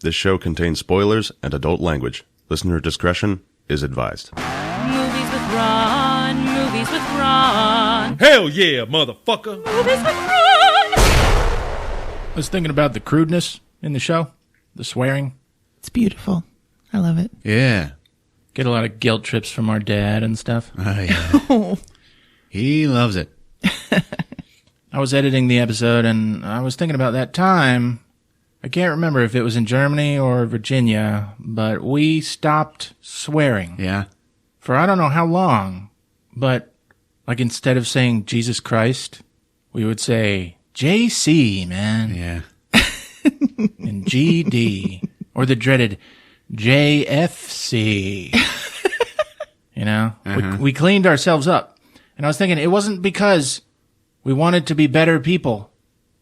This show contains spoilers and adult language. Listener discretion is advised. Movies with Ron, movies with Ron. Hell yeah, motherfucker. Movies with Ron. I was thinking about the crudeness in the show, the swearing. It's beautiful. I love it. Yeah. Get a lot of guilt trips from our dad and stuff. Yeah. He loves it. I was editing the episode and I was thinking about that time. I can't remember if it was in Germany or Virginia, but we stopped swearing. Yeah. For I don't know how long, but like instead of saying Jesus Christ, we would say JC, man. Yeah. And GD. Or the dreaded JFC. You know? We cleaned ourselves up. And I was thinking, it wasn't because we wanted to be better people.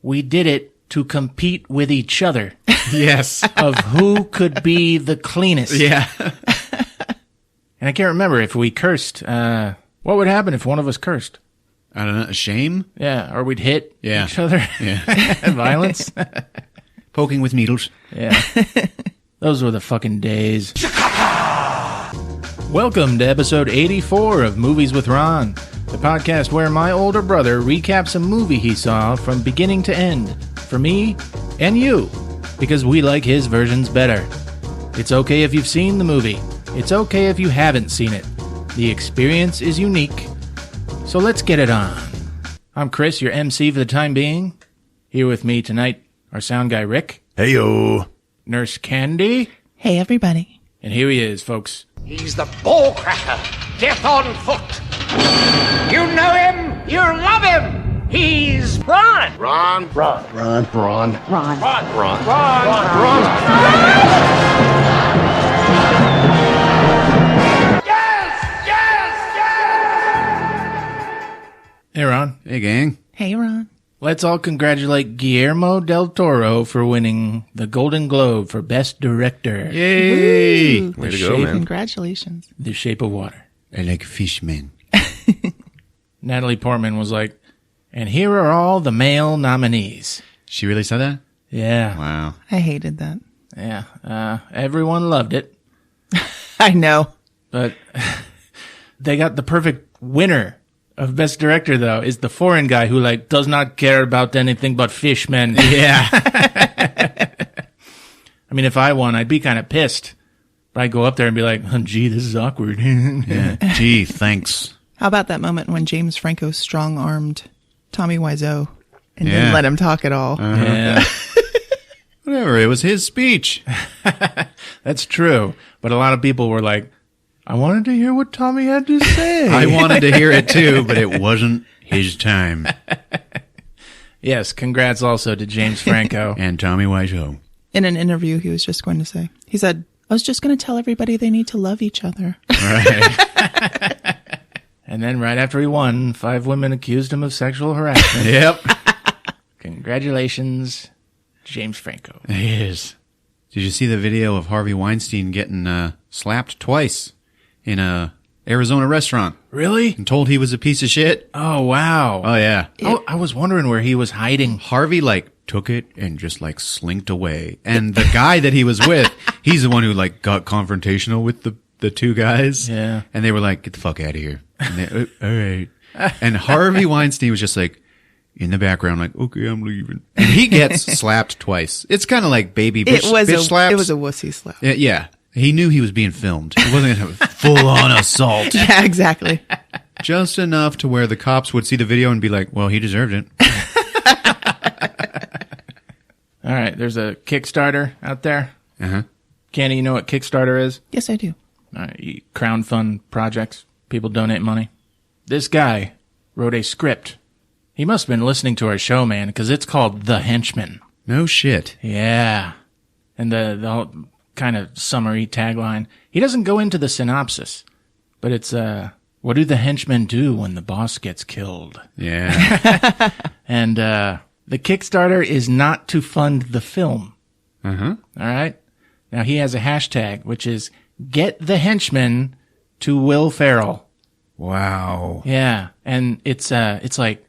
We did it to compete with each other. Yes. Of who could be the cleanest. Yeah. And I can't remember if we cursed. What would happen if one of us cursed? I don't know. A shame? Yeah, or we'd hit Yeah. each other. Yeah. Violence. Poking with needles. Yeah. Those were the fucking days. Welcome to episode 84 of Movies with Ron, the podcast where my older brother recaps a movie he saw from beginning to end, for me and you, because we like his versions better. It's okay if you've seen the movie. It's okay if you haven't seen it. The experience is unique. So let's get it on. I'm Chris, your MC for the time being. Here with me tonight, our sound guy Rick, Heyo. Nurse Candy, Hey, everybody. and here he is, folks. He's the ball cracker, death on foot. You know him, you love him. He's Ron. Ron. Hey, Ron. Hey, gang. Hey, Ron. Let's all congratulate Guillermo del Toro for winning the Golden Globe for Best Director. Yay. Woo. Way to go, man. Congratulations. The Shape of Water. I like fish, man. Natalie Portman was like, and here are all the male nominees. She really said that? Yeah. Wow. I hated that. Yeah. Everyone loved it, I know. but they got the perfect winner of Best Director, though, is the foreign guy who, like, does not care about anything but fishmen. Yeah. I mean, if I won, I'd be kind of pissed. But I'd go up there and be like, oh, gee, this is awkward. Yeah. Gee, thanks. How about that moment when James Franco strong-armed Tommy Wiseau and Yeah. didn't let him talk at all? Yeah, Whatever. It was his speech. that's true. But a lot of people were like, I wanted to hear what Tommy had to say. I wanted to hear it too, but it wasn't his time. Yes, congrats also to James Franco. And Tommy Wiseau. In an interview, he was just going to say, he said, I was just going to tell everybody they need to love each other. Right. And then right after he won, 5 women accused him of sexual harassment. Yep. Congratulations, James Franco. It is. Did you see the video of Harvey Weinstein getting slapped twice in a Arizona restaurant Really? and told he was a piece of shit? Oh, wow. Oh, yeah. I was wondering where he was hiding. Harvey, took it and just, slinked away. And the guy that he was with, he's the one who, got confrontational with the two guys. Yeah. And they were like, get the fuck out of here. And they, all right. And Harvey Weinstein was just in the background, okay, I'm leaving. And he gets slapped twice. It's kind of like baby bitch, bitch slaps. It was a wussy slap. Yeah. He knew he was being filmed. It wasn't going to have full-on assault. Yeah, exactly. Just enough to where the cops would see the video and be like, well, he deserved it. All right, there's a Kickstarter out there. Uh-huh. Candy, you know what Kickstarter is? Yes, I do. Crowdfund projects. People donate money. This guy wrote a script. He must have been listening to our show, man, because it's called The Henchman. No shit. Yeah. And the whole kind of summary tagline. He doesn't go into the synopsis, but it's, what do the henchmen do when the boss gets killed? Yeah. And the Kickstarter is not to fund the film. Uh-huh. All right? Now, he has a hashtag, which is Get the Henchman to Will Ferrell. Wow. Yeah. And it's like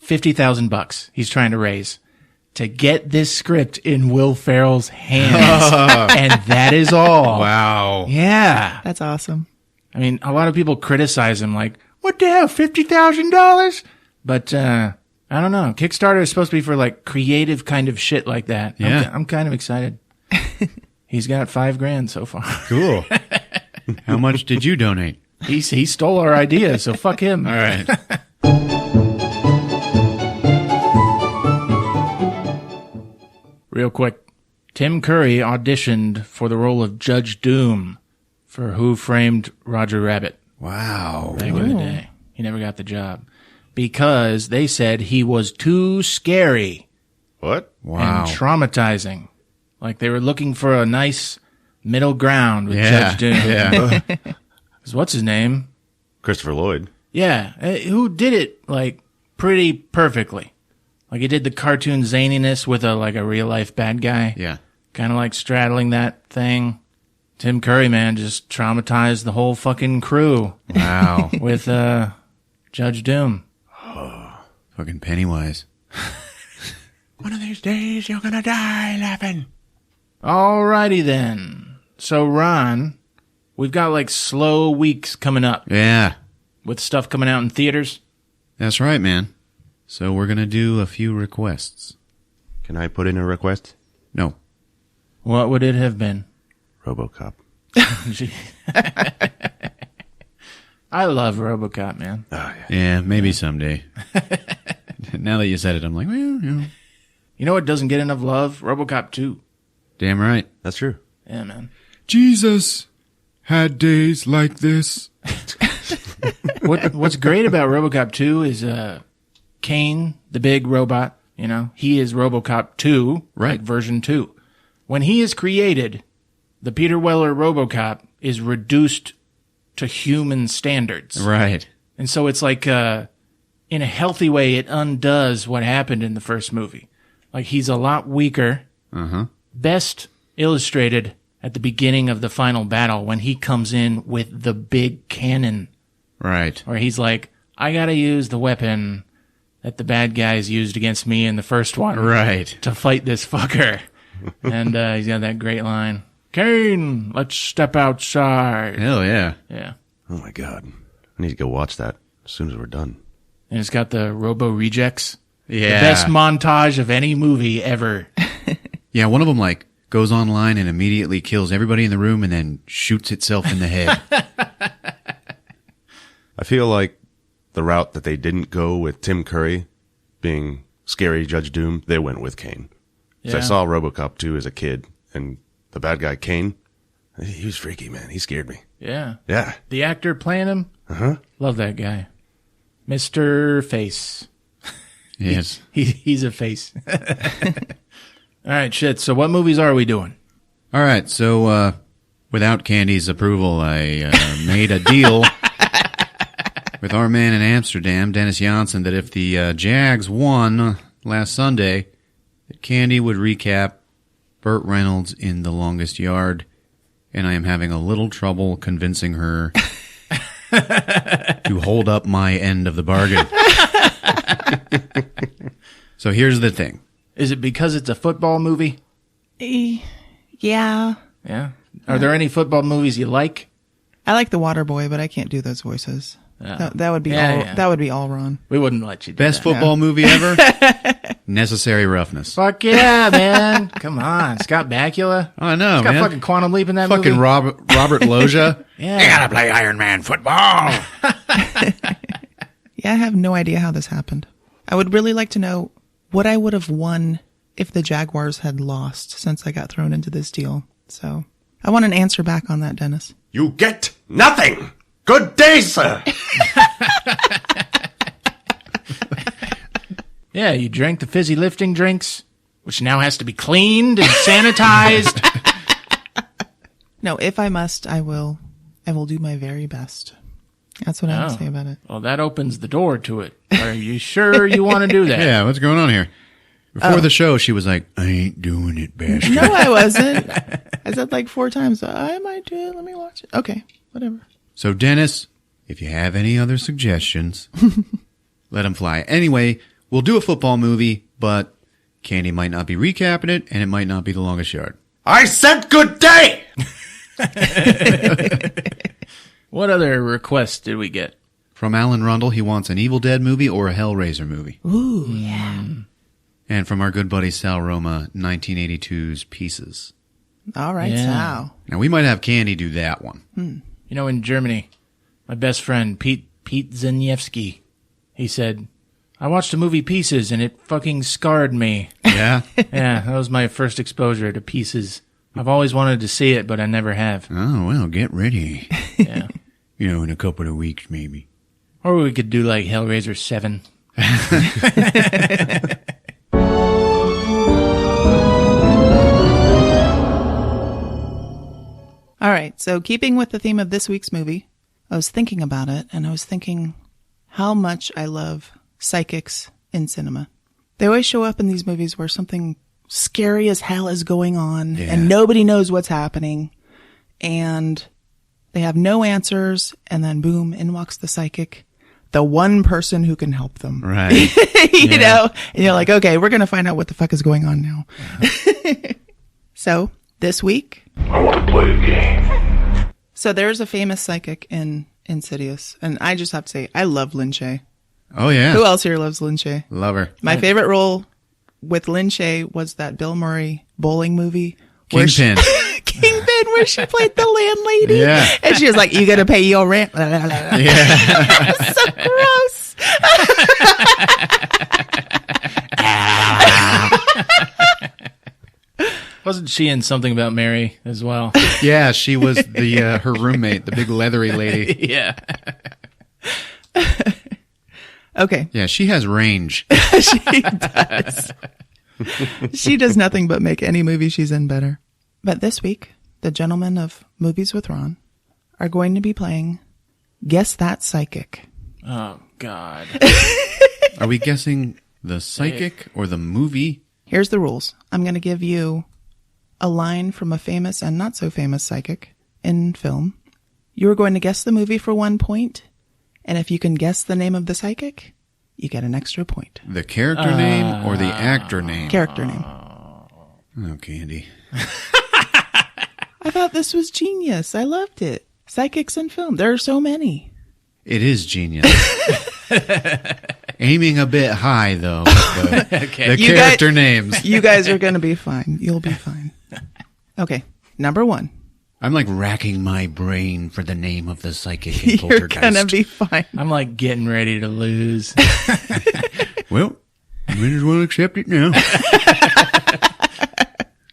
$50,000 he's trying to raise to get this script in Will Ferrell's hands. And that is all. Wow. Yeah. That's awesome. I mean, a lot of people criticize him like, what the hell, $50,000? But, I don't know. Kickstarter is supposed to be for like creative kind of shit like that. Yeah. I'm kind of excited. He's got $5,000 so far. Cool. How much did you donate? He stole our idea, so fuck him. All right. Real quick, Tim Curry auditioned for the role of Judge Doom for Who Framed Roger Rabbit Wow. back in the day. He never got the job because they said he was too scary What? Wow. and traumatizing. Like they were looking for a nice middle ground with Yeah. Judge Doom. Yeah. 'Cause what's his name? Christopher Lloyd. Yeah, who did it like pretty perfectly. Like he did the cartoon zaniness with a real life bad guy. Yeah. Kind of like straddling that thing. Tim Curry, man, just traumatized the whole fucking crew Wow. with Judge Doom. Fucking Pennywise. One of these days you're gonna die laughing. Alrighty then. So Ron, we've got like slow weeks coming up Yeah. with stuff coming out in theaters. That's right, man. So we're gonna do a few requests. Can I put in a request? No. What would it have been? RoboCop. Gee. I love RoboCop, man. Oh, yeah. Yeah, maybe someday. Now that you said it, I'm like, well, You know what doesn't get enough love? RoboCop 2. damn right. That's true. Yeah, man. Jesus had days like this. What's great about RoboCop 2 is Kane, the big robot, he is RoboCop 2, Right. like version 2. When he is created, the Peter Weller RoboCop is reduced to human standards. Right. And so it's like, in a healthy way, it undoes what happened in the first movie. Like, he's a lot weaker. Uh-huh. Best illustrated at the beginning of the final battle when he comes in with the big cannon, Right. where he's like, I gotta use the weapon that the bad guys used against me in the first one Right. to fight this fucker. And he's got that great line, Kane, let's step outside. Hell yeah. Yeah. Oh, my God. I need to go watch that as soon as we're done. And it's got the Robo Rejects. Yeah. The best montage of any movie ever. Yeah, one of them goes online and immediately kills everybody in the room and then shoots itself in the head. I feel like the route that they didn't go with Tim Curry being scary Judge Doom, they went with Kane. So I Yeah. saw RoboCop 2 as a kid, and the bad guy, Kane, he was freaky, man. He scared me. Yeah. Yeah. The actor playing him, Uh-huh. love that guy. Mr. Face. Yes. He's a face. All right, shit. So what movies are we doing? All right, so without Candy's approval, I made a deal with our man in Amsterdam, Dennis Janssen, that if the Jags won last Sunday, that Candy would recap Burt Reynolds in The Longest Yard, and I am having a little trouble convincing her to hold up my end of the bargain. So here's the thing. Is it because it's a football movie? Yeah. Yeah. Are there any football movies you like? I like The Waterboy, but I can't do those voices. That would be Yeah, all. yeah. That would be all Ron. We wouldn't let you do Best that. football movie ever? Necessary Roughness. Fuck yeah, man. Come on. Scott Bakula. I know, He's got man. fucking Quantum Leap in that Fucking movie. Robert Loggia. Yeah. Play Iron Man football. Yeah, I have no idea how this happened. I would really like to know what I would have won if the Jaguars had lost, since I got thrown into this deal. So I want an answer back on that, Dennis. You get nothing. Good day, sir. Yeah, you drank the fizzy lifting drinks, which now has to be cleaned and sanitized. No, if I must, I will do my very best. That's what I would say about it. Well, that opens the door to it. Are you sure you want to do that? Yeah, what's going on here? Before the show, she was like, I ain't doing it, bastard. No, I wasn't. I said like 4 times, I might do it. Let me watch it. Okay, whatever. So, Dennis, if you have any other suggestions, let them fly. Anyway, we'll do a football movie, but Candy might not be recapping it, and it might not be the longest yard. I said good day! What other requests did we get? From Alan Rundle, he wants an Evil Dead movie or a Hellraiser movie. Ooh, yeah. And from our good buddy Sal Roma, 1982's Pieces. All right, Yeah. Sal. Now, we might have Candy do that one. You know, in Germany, my best friend, Pete Zaniewski, he said, I watched the movie Pieces and it fucking scarred me. Yeah? Yeah, that was my first exposure to Pieces. I've always wanted to see it, but I never have. Oh, well, get ready. Yeah. You know, in a couple of weeks, maybe. Or we could do like Hellraiser 7. All right, so keeping with the theme of this week's movie, I was thinking about it, and I was thinking how much I love psychics in cinema. They always show up in these movies where something scary as hell is going on, and nobody knows what's happening, and they have no answers, and then boom, in walks the psychic, the one person who can help them. Right. You know? And you're like, okay, we're going to find out what the fuck is going on now. So, this week, I want to play a game. so there's a famous psychic in Insidious, and I just have to say, I love Lin Shaye. Oh, yeah. Who else here loves Lin Shaye? Love her. My favorite role with Lin Shaye was that Bill Murray bowling movie. where Kingpin. Kingpin, where she played the landlady. Yeah. And she was like, you got to pay your rent. Yeah. So gross. Wasn't she in Something About Mary as well? Yeah, she was the her roommate, the big leathery lady. Yeah. Okay. Yeah, she has range. She does. She does nothing but make any movie she's in better. But this week, the gentlemen of Movies with Ron are going to be playing Guess That Psychic. Oh, God. Are we guessing the psychic or the movie? Here's the rules. I'm going to give you a line from a famous and not so famous psychic in film. You are going to guess the movie for 1 point. And if you can guess the name of the psychic, you get an extra point. The character name or the actor name? Character name. Oh, Candy. I thought this was genius. I loved it. Psychics in film. There are so many. It is genius. Aiming a bit high, though. With the You character names. You guys are going to be fine. You'll be fine. Okay. Number 1. I'm like racking my brain for the name of the psychic in You're Poltergeist. going to be fine. I'm like getting ready to lose. Well, you might as well accept it now.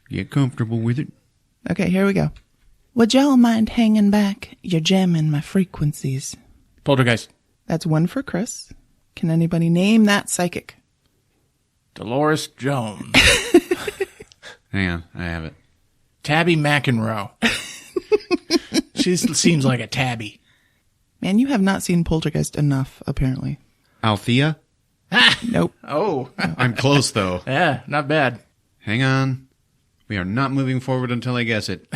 Get comfortable with it. Okay, here we go. Would y'all mind hanging back? You're jamming my frequencies. Poltergeist. That's 1 for Chris. Can anybody name that psychic? Dolores Jones. Hang on, I have it. Tabby McEnroe. She seems like a tabby. Man, you have not seen Poltergeist enough, apparently. Althea? Nope. Oh. I'm close, though. Yeah, not bad. Hang on. We are not moving forward until I guess it.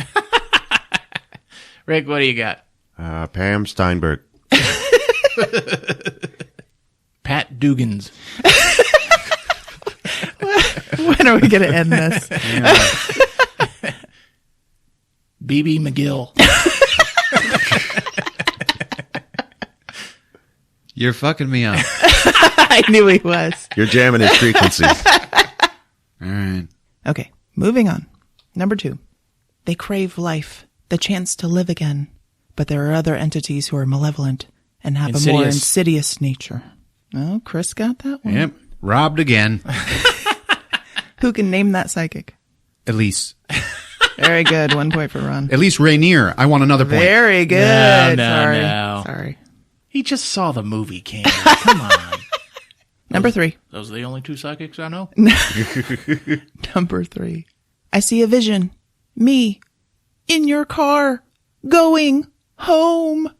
Rick, what do you got? Pam Steinberg. Pat Dugans. When are we going to end this? BB McGill. You're fucking me up. I knew he was. You're jamming his frequencies. All right. Okay, moving on. Number 2. They crave life, the chance to live again. But there are other entities who are malevolent and have a more insidious nature. Oh, Chris got that one. Yep. Robbed again. Who can name that psychic? Elise. Very good. 1 point for Ron. Elise Rainier. I want another point. Very good. No, Sorry. no. Sorry. He just saw the movie, Candy. Come on. Number 3. Those are the only 2 psychics I know? Number 3. I see a vision. Me. In your car. Going home.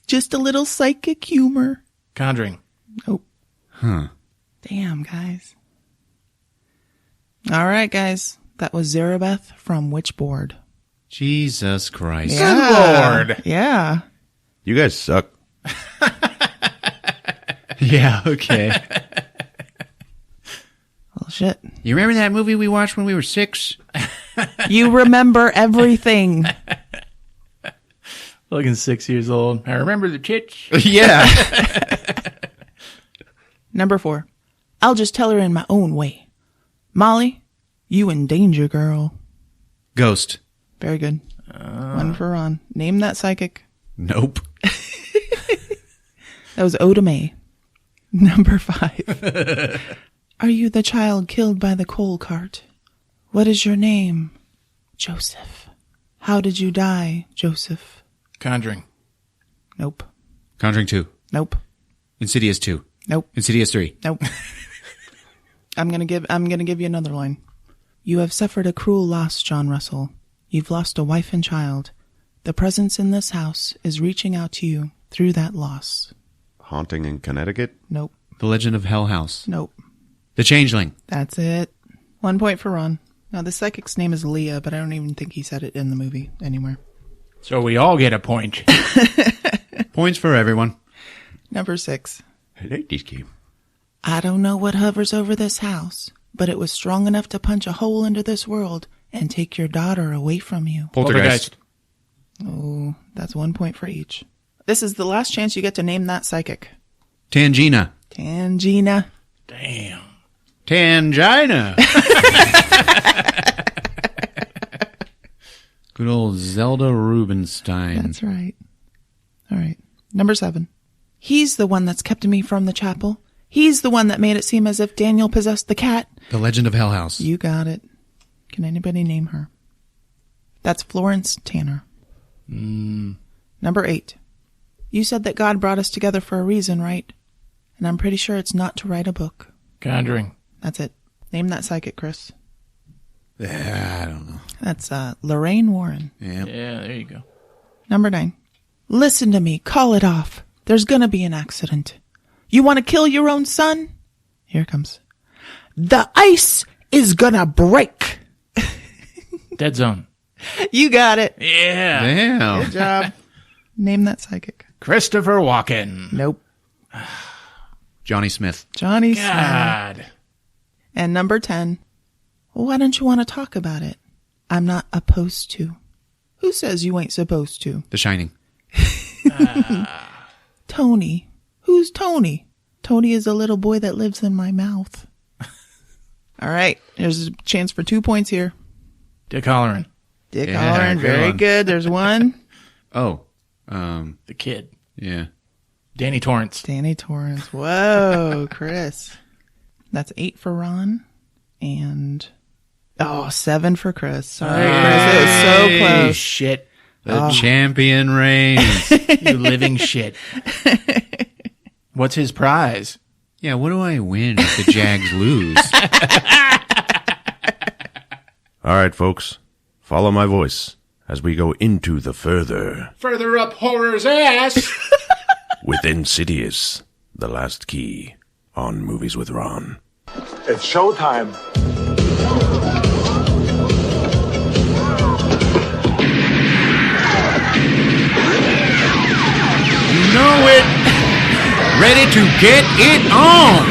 Just a little psychic humor. Conjuring. Nope. Huh. Damn, guys. All right, guys. That was Zarabeth from Witchboard. Jesus Christ. Yeah. Lord. Yeah. You guys suck. Yeah, okay. Shit. You remember that movie we watched when we were 6? You remember everything. Looking 6 years old. I remember the tits. Yeah. Number 4. I'll just tell her in my own way. Molly, you in danger, girl. Ghost. Very good. 1 for Ron. Name that psychic. Nope. That was Oda May. Number 5. Are you the child killed by the coal cart? What is your name? Joseph. How did you die, Joseph? Conjuring. Nope. Conjuring 2. Nope. Insidious 2. Nope. Insidious 3. Nope. I'm gonna give you another line. You have suffered a cruel loss, John Russell. You've lost a wife and child. The presence in this house is reaching out to you through that loss. Haunting in Connecticut? Nope. The Legend of Hell House. Nope. The Changeling. That's it. 1 point for Ron. Now, the psychic's name is Leah, but I don't even think he said it in the movie anywhere. So we all get a point. Points for everyone. Number 6. I like this game. I don't know what hovers over this house, but it was strong enough to punch a hole into this world and take your daughter away from you. Poltergeist. Oh, that's 1 point for each. This is the last chance you get to name that psychic. Tangina. Tangina. Damn. Tangina. Good old Zelda Rubinstein. That's right. All right. Number 7. He's the one that's kept me from the chapel. He's the one that made it seem as if Daniel possessed the cat. The Legend of Hell House. You got it. Can anybody name her? That's Florence Tanner. Number 8. You said that God brought us together for a reason, right? And I'm pretty sure it's not to write a book. Conjuring. That's it. Name that psychic, Chris. I don't know. That's Lorraine Warren. Yeah. Yeah, there you go. Number 9. Listen to me. Call it off. There's gonna be an accident. You want to kill your own son? Here it comes. The ice is gonna break. Dead Zone. You got it. Yeah. Damn. Good job. Name that psychic. Christopher Walken. Nope. Johnny Smith. Johnny Smith. God. And number 10. Why don't you want to talk about it? I'm not opposed to. Who says you ain't supposed to? The Shining. Tony. Who's Tony? Tony is a little boy that lives in my mouth. All right. There's a chance for 2 points here. Dick Halloran. Dick Yeah, Halloran. good Very one. good. There's 1. Oh. The Kid. Yeah. Danny Torrance. Danny Torrance. Whoa, Chris. That's 8 for Ron. And 7 for Chris. Sorry, Chris. It was so Hey, close. shit. The champion reigns. You living shit. What's his prize? Yeah, what do I win if the Jags lose? All right, folks. Follow my voice as we go into the further Further up horror's ass. with Insidious, the last key on Movies with Ron. It's showtime. You know it. Ready to get it on.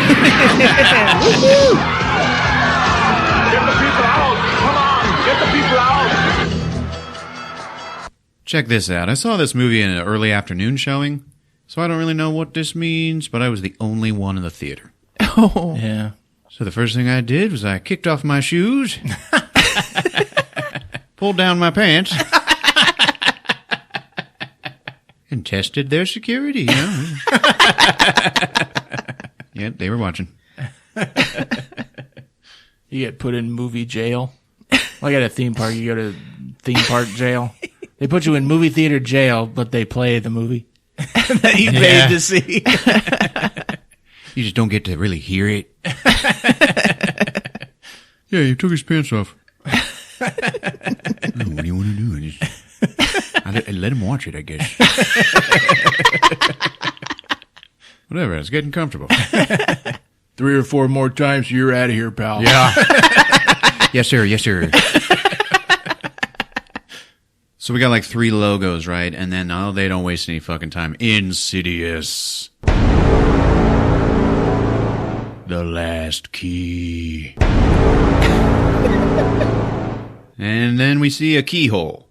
Get the people out. Come on, get the people out. Check this out. I saw this movie in an early afternoon showing, so I don't really know what this means, but I was the only one in the theater. Oh. Yeah. So the first thing I did was I kicked off my shoes, pulled down my pants, and tested their security. You know? Yeah, they were watching. You get put in movie jail. Like at a theme park, you go to theme park jail. They put you in movie theater jail, but they play the movie that you Yeah. paid to see. You just don't get to really hear it. Yeah, he took his pants off. What do you want to do? I let him watch it, I guess. Whatever, it's getting comfortable. 3 or 4 more times, you're out of here, pal. Yeah. Yes, sir. Yes, sir. So we got like 3 logos, right? And then, oh, they don't waste any fucking time. Insidious. the last key. And then we see a keyhole.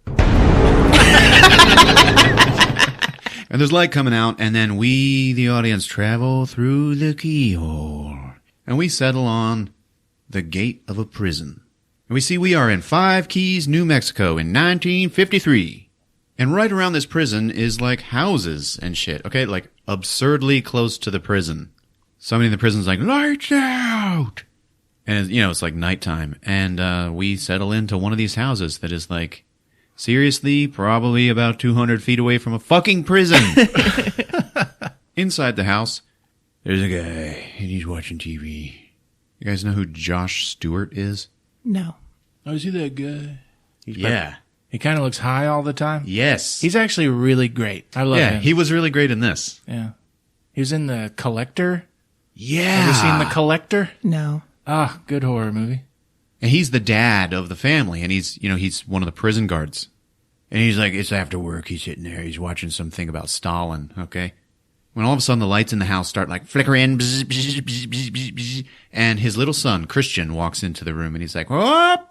And there's light coming out, and then we, the audience, travel through the keyhole. And we settle on the gate of a prison. And we see we are in Five Keys, New Mexico in 1953. And right around this prison is like houses and shit, okay? Like absurdly close to the prison. Somebody in the prison's like, lights out! And, you know, it's like nighttime. And we settle into one of these houses that is like, seriously, probably about 200 feet away from a fucking prison. Inside the house, there's a guy, and he's watching TV. You guys know who Josh Stewart is? No. Oh, is he that guy? Yeah. He kind of looks high all the time. Yes. He's actually really great. I love him. Yeah, he was really great in this. Yeah. He was in The Collector. Yeah. Have you seen The Collector? No. Ah, good horror movie. And he's the dad of the family, and he's one of the prison guards. And he's like, it's after work. He's sitting there. He's watching something about Stalin, okay? When all of a sudden the lights in the house start like flickering, bzz, bzz, bzz, bzz, bzz, bzz, and his little son, Christian, walks into the room, and he's like, what?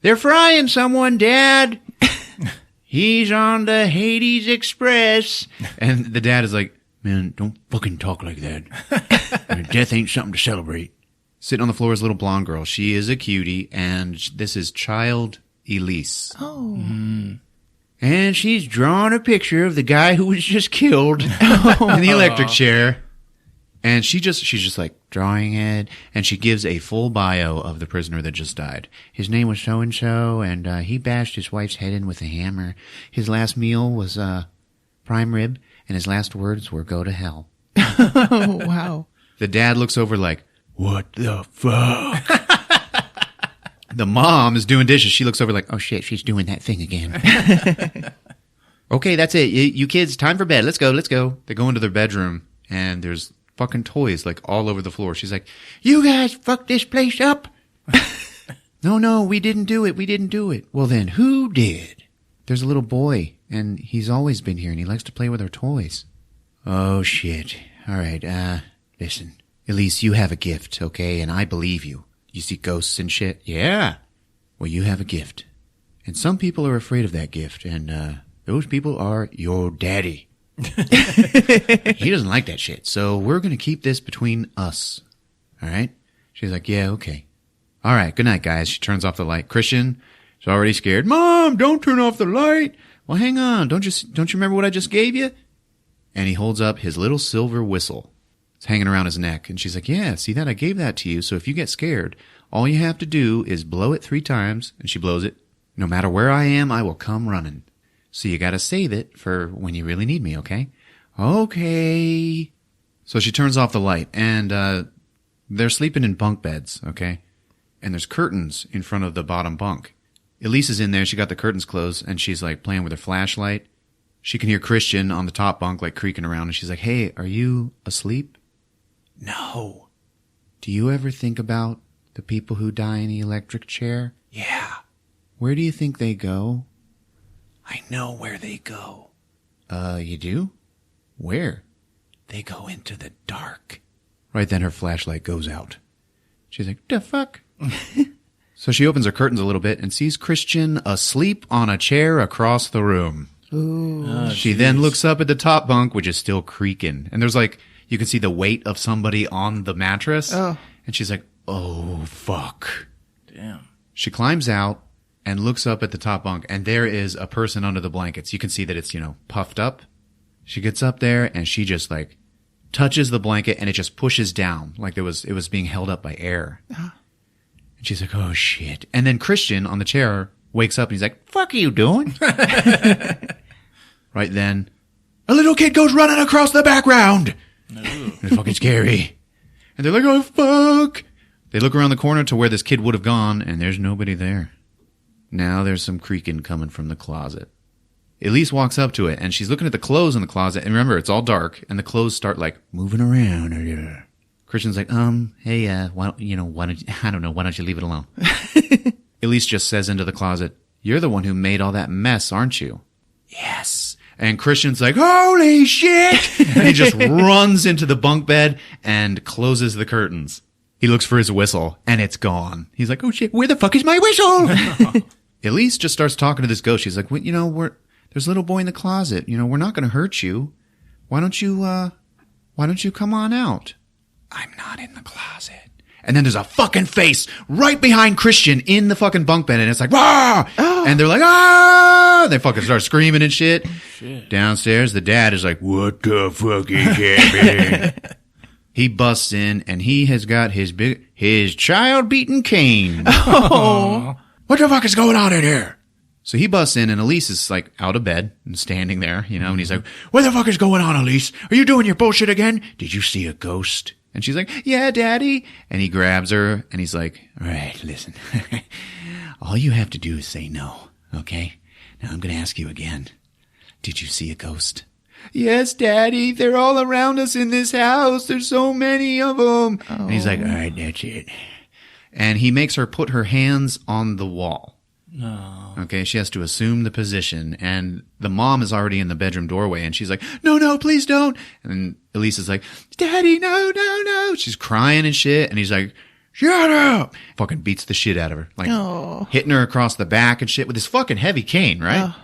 They're frying someone, Dad. He's on the Hades Express. And the dad is like, man, don't fucking talk like that. Death ain't something to celebrate. Sitting on the floor is a little blonde girl. She is a cutie, and this is Child Elise. Oh. And she's drawn a picture of the guy who was just killed in the electric chair. And she's just like drawing it, and she gives a full bio of the prisoner that just died. His name was so-and-so, and he bashed his wife's head in with a hammer. His last meal was prime rib, and his last words were, go to hell. Oh, wow. The dad looks over like, what the fuck? The mom is doing dishes. She looks over like, oh shit, she's doing that thing again. Okay, that's it. You kids, time for bed. Let's go. They go into their bedroom, and there's fucking toys like all over the floor. She's like, you guys fucked this place up. No, we didn't do it. Well then, who did? There's a little boy, and he's always been here, and he likes to play with our toys. Oh shit. All right, listen. Elise, you have a gift, okay? And I believe you. You see ghosts and shit? Yeah. Well, you have a gift. And some people are afraid of that gift, and those people are your daddy. He doesn't like that shit, so we're going to keep this between us. All right? She's like, yeah, okay. All right, good night, guys. She turns off the light. Christian is already scared. Mom, don't turn off the light. Well, hang on. Don't you remember what I just gave you? And he holds up his little silver whistle. It's hanging around his neck. And she's like, yeah, see that? I gave that to you, so if you get scared, all you have to do is blow it 3 times, and she blows it. No matter where I am, I will come running. So you gotta save it for when you really need me, okay? Okay. So she turns off the light, and they're sleeping in bunk beds, okay? And there's curtains in front of the bottom bunk. Elise is in there, she got the curtains closed, and she's like playing with her flashlight. She can hear Christian on the top bunk like creaking around, and she's like, hey, are you asleep? No. Do you ever think about the people who die in the electric chair? Yeah. Where do you think they go? I know where they go. You do? Where? They go into the dark. Right then her flashlight goes out. She's like, the fuck? So she opens her curtains a little bit and sees Christian asleep on a chair across the room. Ooh. She then looks up at the top bunk, which is still creaking. And there's like, you can see the weight of somebody on the mattress. Oh. And she's like, oh, fuck. Damn. She climbs out and looks up at the top bunk, and there is a person under the blankets. You can see that it's, puffed up. She gets up there, and she just, like, touches the blanket, and it just pushes down, like it was being held up by air. And she's like, oh, shit. And then Christian on the chair wakes up, and he's like, fuck are you doing? Right then, a little kid goes running across the background. It's fucking scary. And they're like, oh, fuck. They look around the corner to where this kid would have gone, and there's nobody there. Now there's some creaking coming from the closet. Elise walks up to it, and she's looking at the clothes in the closet. And remember, it's all dark, and the clothes start, like, moving around. Christian's like, hey, why don't you leave it alone? Elise just says into the closet, you're the one who made all that mess, aren't you? Yes. And Christian's like, holy shit! And he just runs into the bunk bed and closes the curtains. He looks for his whistle, and it's gone. He's like, oh shit, where the fuck is my whistle? Elise just starts talking to this ghost. She's like, well, there's a little boy in the closet. We're not going to hurt you. Why don't you come on out? I'm not in the closet. And then there's a fucking face right behind Christian in the fucking bunk bed. And it's like, ah! Oh. And they're like, ah! They fucking start screaming and shit. Shit. Downstairs, the dad is like, what the fuck is happening? He busts in and he has got his child-beaten cane. Oh. What the fuck is going on in here? So he busts in and Elise is like out of bed and standing there, and he's like, what the fuck is going on, Elise? Are you doing your bullshit again? Did you see a ghost? And she's like, yeah, Daddy. And he grabs her and he's like, all right, listen. All you have to do is say no, okay? Now I'm going to ask you again. Did you see a ghost? Yes, Daddy. They're all around us in this house. There's so many of them. Oh. And he's like, all right, that's it. And he makes her put her hands on the wall. No. Okay, she has to assume the position, and the mom is already in the bedroom doorway, and she's like, no, please don't. And Elise is like, Daddy, no. She's crying and shit, and he's like, shut up. Fucking beats the shit out of her. Like, hitting her across the back and shit with his fucking heavy cane, right? Oh.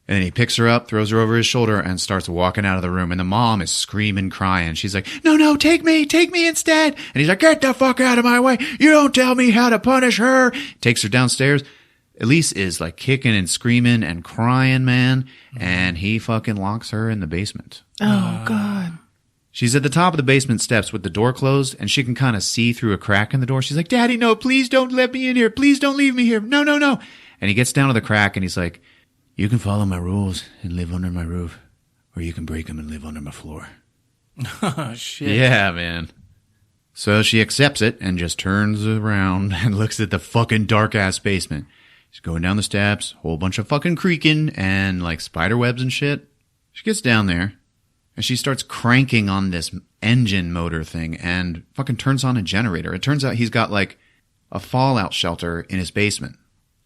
And then he picks her up, throws her over his shoulder, and starts walking out of the room. And the mom is screaming, crying. She's like, no, take me instead. And he's like, get the fuck out of my way. You don't tell me how to punish her. Takes her downstairs. Elise is like kicking and screaming and crying, man. And he fucking locks her in the basement. Oh, God. She's at the top of the basement steps with the door closed, and she can kind of see through a crack in the door. She's like, Daddy, no, please don't let me in here. Please don't leave me here. No. And he gets down to the crack and he's like, you can follow my rules and live under my roof, or you can break them and live under my floor. Oh, shit. Yeah, man. So she accepts it and just turns around and looks at the fucking dark-ass basement. She's going down the steps, whole bunch of fucking creaking and like spider webs and shit. She gets down there and she starts cranking on this engine motor thing and fucking turns on a generator. It turns out he's got like a fallout shelter in his basement,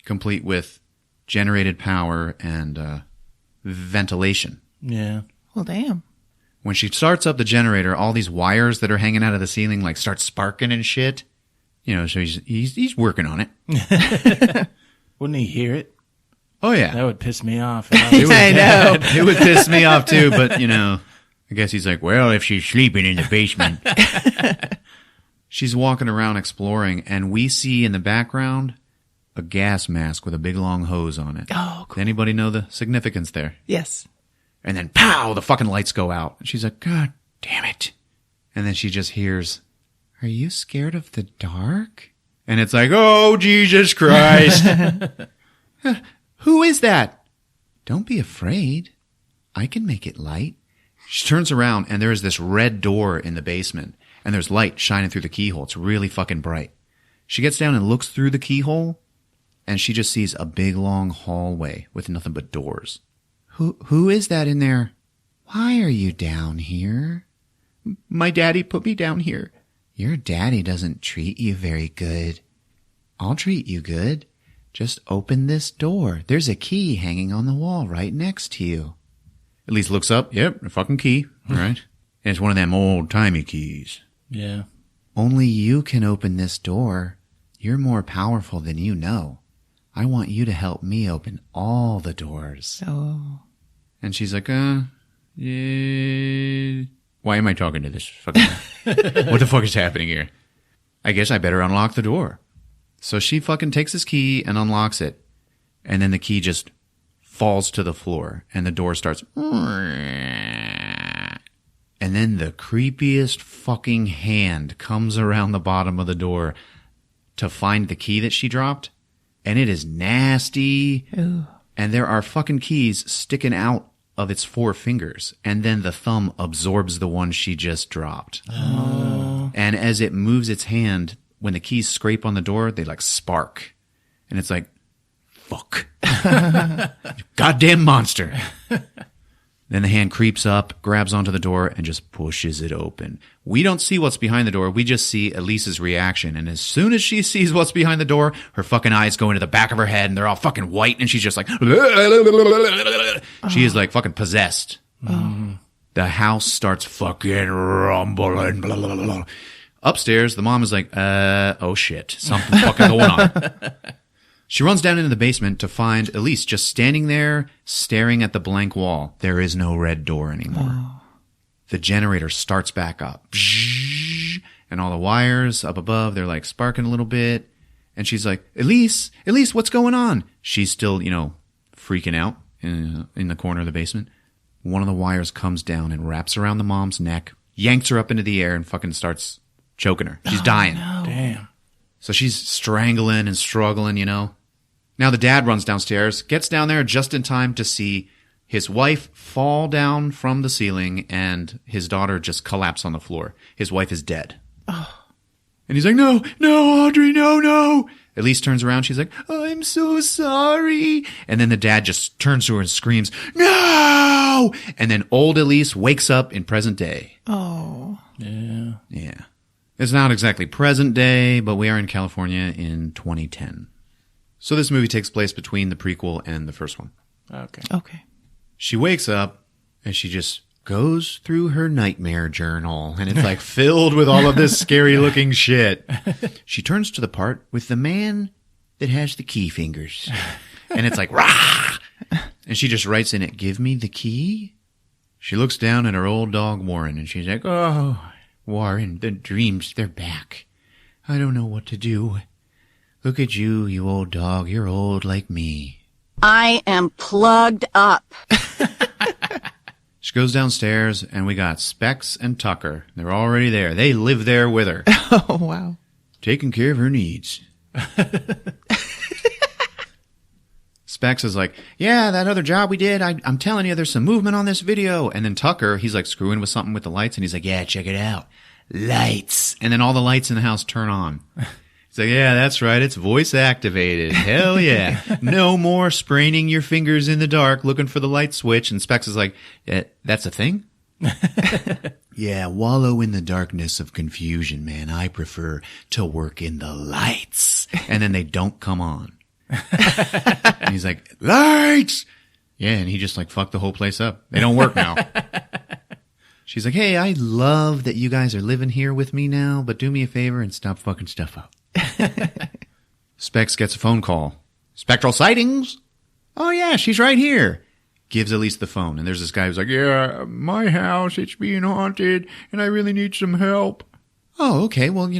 complete with generated power and ventilation. Yeah. Well, damn. When she starts up the generator, all these wires that are hanging out of the ceiling like start sparking and shit. So he's working on it. Wouldn't he hear it? Oh, yeah. That would piss me off. I know. It would piss me off, too. But, I guess he's like, well, if she's sleeping in the basement. She's walking around exploring, and we see in the background a gas mask with a big, long hose on it. Oh, cool. Anybody know the significance there? Yes. And then, pow, the fucking lights go out. And she's like, God damn it. And then she just hears, are you scared of the dark? And it's like, oh, Jesus Christ. Who is that? Don't be afraid. I can make it light. She turns around, and there is this red door in the basement, and there's light shining through the keyhole. It's really fucking bright. She gets down and looks through the keyhole, and she just sees a big, long hallway with nothing but doors. Who is that in there? Why are you down here? My daddy put me down here. Your daddy doesn't treat you very good. I'll treat you good. Just open this door. There's a key hanging on the wall right next to you. Elise looks up. Yep, a fucking key. All right. And it's one of them old-timey keys. Yeah. Only you can open this door. You're more powerful than you know. I want you to help me open all the doors. Oh. And she's like, yeah. Why am I talking to this fucking what the fuck is happening here? I guess I better unlock the door. So she fucking takes his key and unlocks it. And then the key just falls to the floor. And the door starts. And then the creepiest fucking hand comes around the bottom of the door to find the key that she dropped. And it is nasty. Ooh. And there are fucking keys sticking out of its 4 fingers, and then the thumb absorbs the one she just dropped. Oh. And as it moves its hand, when the keys scrape on the door, they like spark. And it's like, fuck. Goddamn monster. Then the hand creeps up, grabs onto the door, and just pushes it open. We don't see what's behind the door. We just see Elise's reaction. And as soon as she sees what's behind the door, her fucking eyes go into the back of her head, and they're all fucking white, and she's just like... She is like fucking possessed. The house starts fucking rumbling. Blah, blah, blah, blah. Upstairs, the mom is like, oh shit, something fucking going on. She runs down into the basement to find Elise just standing there, staring at the blank wall. There is no red door anymore. Oh. The generator starts back up. And all the wires up above, they're like sparking a little bit. And she's like, Elise, what's going on? She's still, freaking out in the corner of the basement. One of the wires comes down and wraps around the mom's neck, yanks her up into the air, and fucking starts choking her. She's dying. No. Damn. So she's strangling and struggling, Now the dad runs downstairs, gets down there just in time to see his wife fall down from the ceiling and his daughter just collapse on the floor. His wife is dead. Oh. And he's like, no, Audrey, no. Elise turns around. She's like, I'm so sorry. And then the dad just turns to her and screams, no! And then old Elise wakes up in present day. Oh. Yeah. Yeah. It's not exactly present day, but we are in California in 2010. So this movie takes place between the prequel and the first one. Okay. She wakes up and she just goes through her nightmare journal, and it's like filled with all of this scary looking shit. She turns to the part with the man that has the key fingers, and it's like, rah! And she just writes in it, give me the key. She looks down at her old dog, Warren, and she's like, oh, Warren, the dreams, they're back. I don't know what to do. Look at you, you old dog. You're old like me. I am plugged up. She goes downstairs, and we got Specs and Tucker. They're already there. They live there with her. Oh, wow. Taking care of her needs. Specs is like, yeah, that other job we did, I'm telling you, there's some movement on this video. And then Tucker, he's like screwing with something with the lights, and he's like, yeah, check it out. Lights. And then all the lights in the house turn on. He's like, yeah, that's right. It's voice activated. Hell yeah. No more spraining your fingers in the dark looking for the light switch. And Specs is like, that's a thing? Yeah, wallow in the darkness of confusion, man. I prefer to work in the lights. And then they don't come on. And he's like, lights! Yeah, and he just like fucked the whole place up. They don't work now. She's like, hey, I love that you guys are living here with me now, but do me a favor and stop fucking stuff up. Specs gets a phone call. Spectral sightings? Oh yeah, she's right here. Gives Elise the phone, and there's this guy who's like, yeah, my house, it's being haunted, and I really need some help. Oh, okay, well,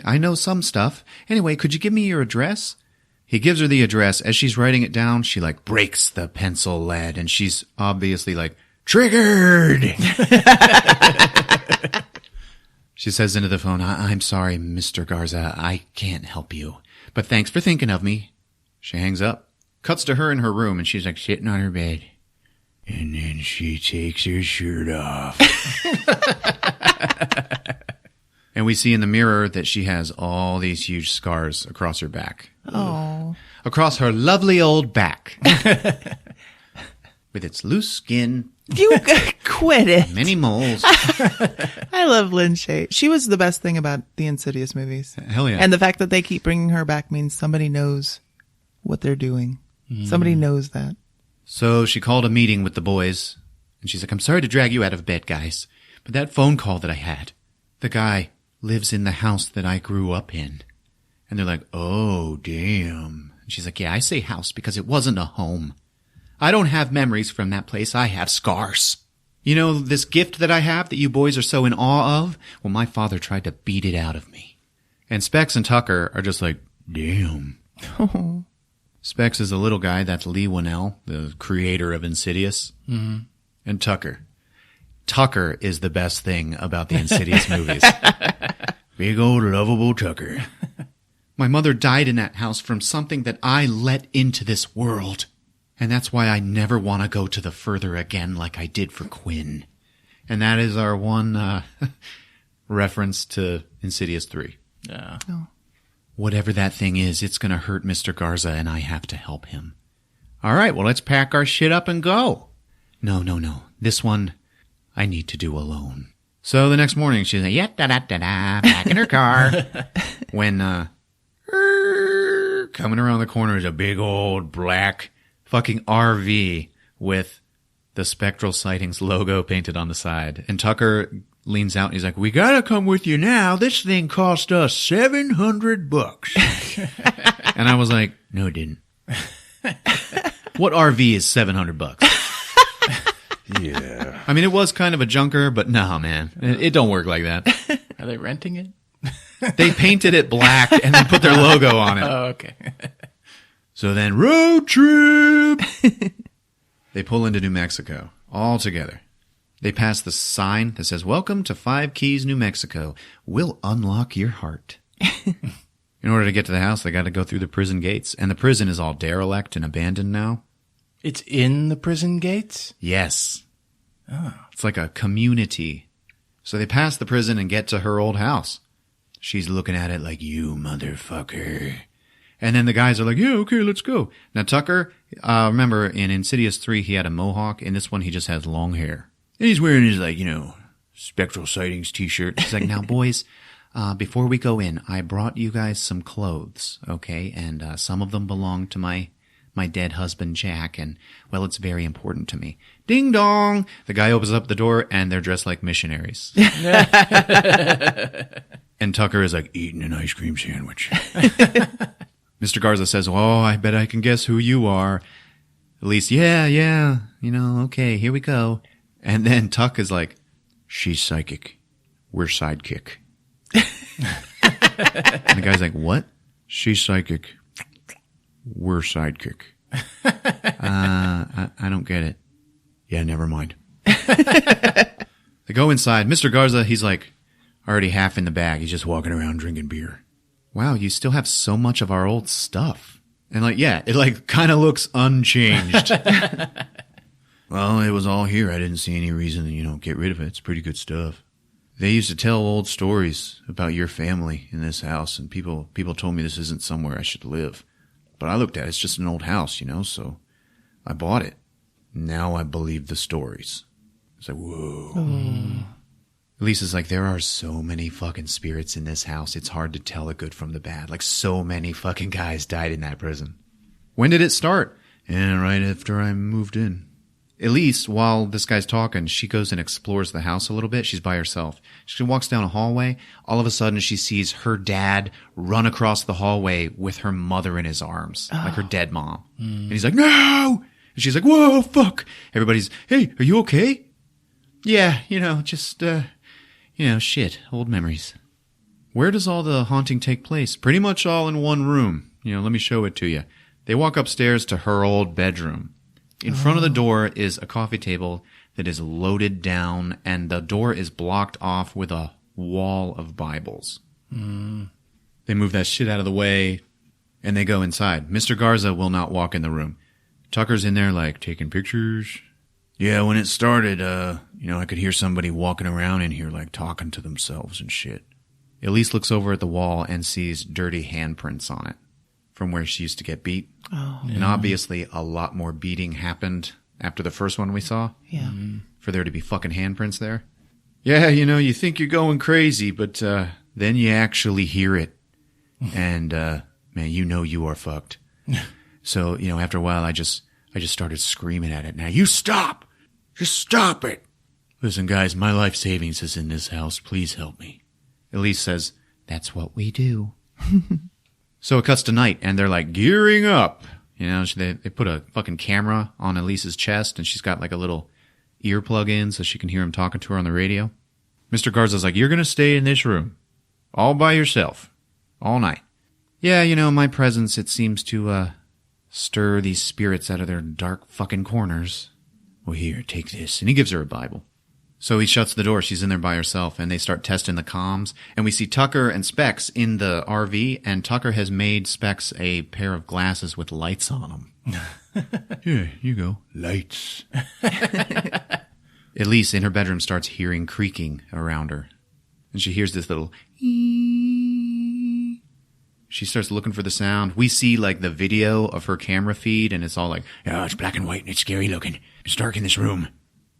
I know some stuff. Anyway, could you give me your address? He gives her the address. As she's writing it down, she like breaks the pencil lead, and she's obviously like, triggered! She says into the phone, I'm sorry, Mr. Garza, I can't help you. But thanks for thinking of me. She hangs up. Cuts to her in her room, and she's like sitting on her bed. And then she takes her shirt off. And we see in the mirror that she has all these huge scars across her back. Oh. Across her lovely old back. With its loose skin. You quit it. Many moles. I love Lynn Shay. She was the best thing about the Insidious movies. Hell yeah. And the fact that they keep bringing her back means somebody knows what they're doing. Somebody knows that. So she called a meeting with the boys. And she's like, I'm sorry to drag you out of bed, guys. But that phone call that I had, the guy lives in the house that I grew up in. And they're like, oh, damn. And she's like, yeah, I say house because it wasn't a home. I don't have memories from that place. I have scars. You know, this gift that I have that you boys are so in awe of? Well, my father tried to beat it out of me. And Specs and Tucker are just like, damn. Oh. Specs is the little guy. That's Lee Winnell, the creator of Insidious. Mm-hmm. And Tucker. Tucker is the best thing about the Insidious movies. Big old lovable Tucker. My mother died in that house from something that I let into this world. And that's why I never want to go to the further again like I did for Quinn. And that is our one reference to Insidious 3. Yeah. Oh. Whatever that thing is, it's going to hurt Mr. Garza, and I have to help him. All right, well, let's pack our shit up and go. No. This one, I need to do alone. So the next morning, she's like, back in her car. When, coming around the corner is a big old black fucking RV with the Spectral Sightings logo painted on the side. And Tucker leans out and he's like, we gotta come with you now. This thing cost us $700. And I was like, no, it didn't. What RV is $700? Yeah. I mean, it was kind of a junker, but no, man. It don't work like that. Are they renting it? They painted it black and then put their logo on it. Oh, okay. So then, road trip! They pull into New Mexico, all together. They pass the sign that says, welcome to Five Keys, New Mexico. We'll unlock your heart. In order to get to the house, they got to go through the prison gates. And the prison is all derelict and abandoned now. It's in the prison gates? Yes. Oh. It's like a community. So they pass the prison and get to her old house. She's looking at it like, you motherfucker. And then the guys are like, yeah, okay, let's go. Now, Tucker, remember in Insidious 3, he had a mohawk. In this one, he just has long hair. And he's wearing his, Spectral Sightings t-shirt. He's like, now, boys, before we go in, I brought you guys some clothes, okay? And some of them belong to my dead husband, Jack, and, well, it's very important to me. Ding dong! The guy opens up the door, and they're dressed like missionaries. And Tucker is like, eating an ice cream sandwich. Mr. Garza says, oh, I bet I can guess who you are. Elise, yeah, okay, here we go. And then Tuck is like, she's psychic. We're sidekick. And the guy's like, what? She's psychic. We're sidekick. I don't get it. Yeah, never mind. They go inside. Mr. Garza, he's like already half in the bag. He's just walking around drinking beer. Wow, you still have so much of our old stuff. And it kind of looks unchanged. Well, it was all here. I didn't see any reason to, get rid of it. It's pretty good stuff. They used to tell old stories about your family in this house, and people told me this isn't somewhere I should live. But I looked at it, it's just an old house, so I bought it. Now I believe the stories. It's like, whoa. Lisa's like, there are so many fucking spirits in this house, it's hard to tell the good from the bad. Like, so many fucking guys died in that prison. When did it start? And right after I moved in. Elise, while this guy's talking, she goes and explores the house a little bit. She's by herself. She walks down a hallway. All of a sudden, she sees her dad run across the hallway with her mother in his arms, like her dead mom. And he's like, no! And she's like, whoa, fuck! Everybody's, hey, are you okay? Yeah, just, shit, old memories. Where does all the haunting take place? Pretty much all in one room. Let me show it to you. They walk upstairs to her old bedroom. In front of the door is a coffee table that is loaded down, and the door is blocked off with a wall of Bibles. They move that shit out of the way, and they go inside. Mr. Garza will not walk in the room. Tucker's in there, taking pictures. Yeah, when it started, I could hear somebody walking around in here, talking to themselves and shit. Elise looks over at the wall and sees dirty handprints on it from where she used to get beat. Oh. And obviously a lot more beating happened after the first one we saw. Yeah. For there to be fucking handprints there. Yeah, you think you're going crazy, but then you actually hear it. And, man, you are fucked. So, after a while, I just started screaming at it. Now, you stop! Just stop it! Listen, guys, my life savings is in this house. Please help me. Elise says, that's what we do. So it cuts to night, and they're gearing up. They put a fucking camera on Elise's chest, and she's got a little earplug in so she can hear him talking to her on the radio. Mr. Garza's like, you're going to stay in this room all by yourself all night. Yeah, my presence, it seems to stir these spirits out of their dark fucking corners. Well, here, take this. And he gives her a Bible. So he shuts the door. She's in there by herself, and they start testing the comms. And we see Tucker and Specs in the RV, and Tucker has made Specs a pair of glasses with lights on them. Here, you go. Lights. Elise, in her bedroom, starts hearing creaking around her. And she hears this little... She starts looking for the sound. We see, the video of her camera feed, and it's all yeah, it's black and white, and it's scary looking. It's dark in this room.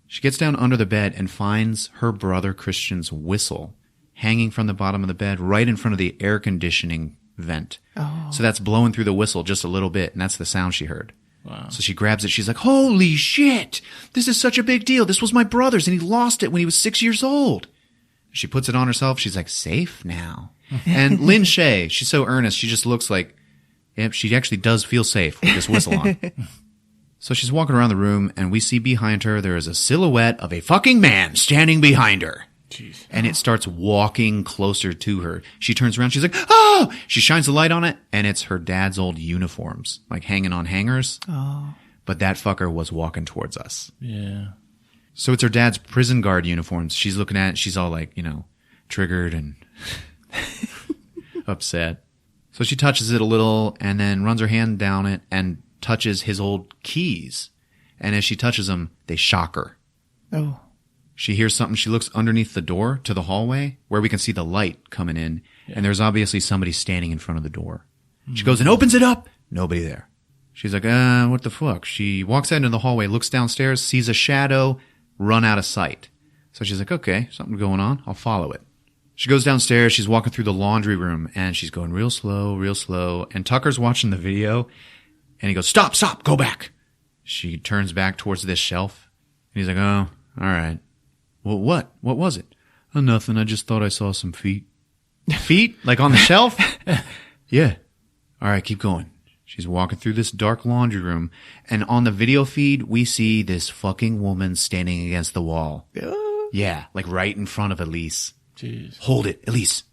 She gets down under the bed and finds her brother Christian's whistle hanging from the bottom of the bed right in front of the air conditioning vent. Oh. So that's blowing through the whistle just a little bit, and that's the sound she heard. Wow. So she grabs it. She's like, holy shit, this is such a big deal. This was my brother's, and he lost it when he was 6 years old. She puts it on herself. She's like, safe now. And Lynn Shay, she's so earnest. She just looks like, yep, she actually does feel safe with this whistle on. So she's walking around the room, and we see behind her there is a silhouette of a fucking man standing behind her. Jeez. And it starts walking closer to her. She turns around. She's like, oh! She shines the light on it, and it's her dad's old uniforms, like hanging on hangers. Oh. But that fucker was walking towards us. Yeah. So it's her dad's prison guard uniforms. She's looking at it. She's all like, triggered and upset. So she touches it a little and then runs her hand down it and touches his old keys. And as she touches them, they shock her. Oh. She hears something. She looks underneath the door to the hallway where we can see the light coming in. Yeah. And there's obviously somebody standing in front of the door. Mm-hmm. She goes and opens it up. Nobody there. She's like, what the fuck? She walks out into the hallway, looks downstairs, sees a shadow run out of sight. So she's like, okay, something going on. I'll follow it. She goes downstairs. She's walking through the laundry room and she's going real slow. And Tucker's watching the video and he goes, stop, go back. She turns back towards this shelf and he's like, oh, all right. Well, what? What was it? Oh, nothing. I just thought I saw some feet. Feet? Like on the shelf? Yeah. All right, keep going. She's walking through this dark laundry room, and on the video feed, we see this fucking woman standing against the wall. Yeah, like right in front of Elise. Jeez. Hold it, Elise.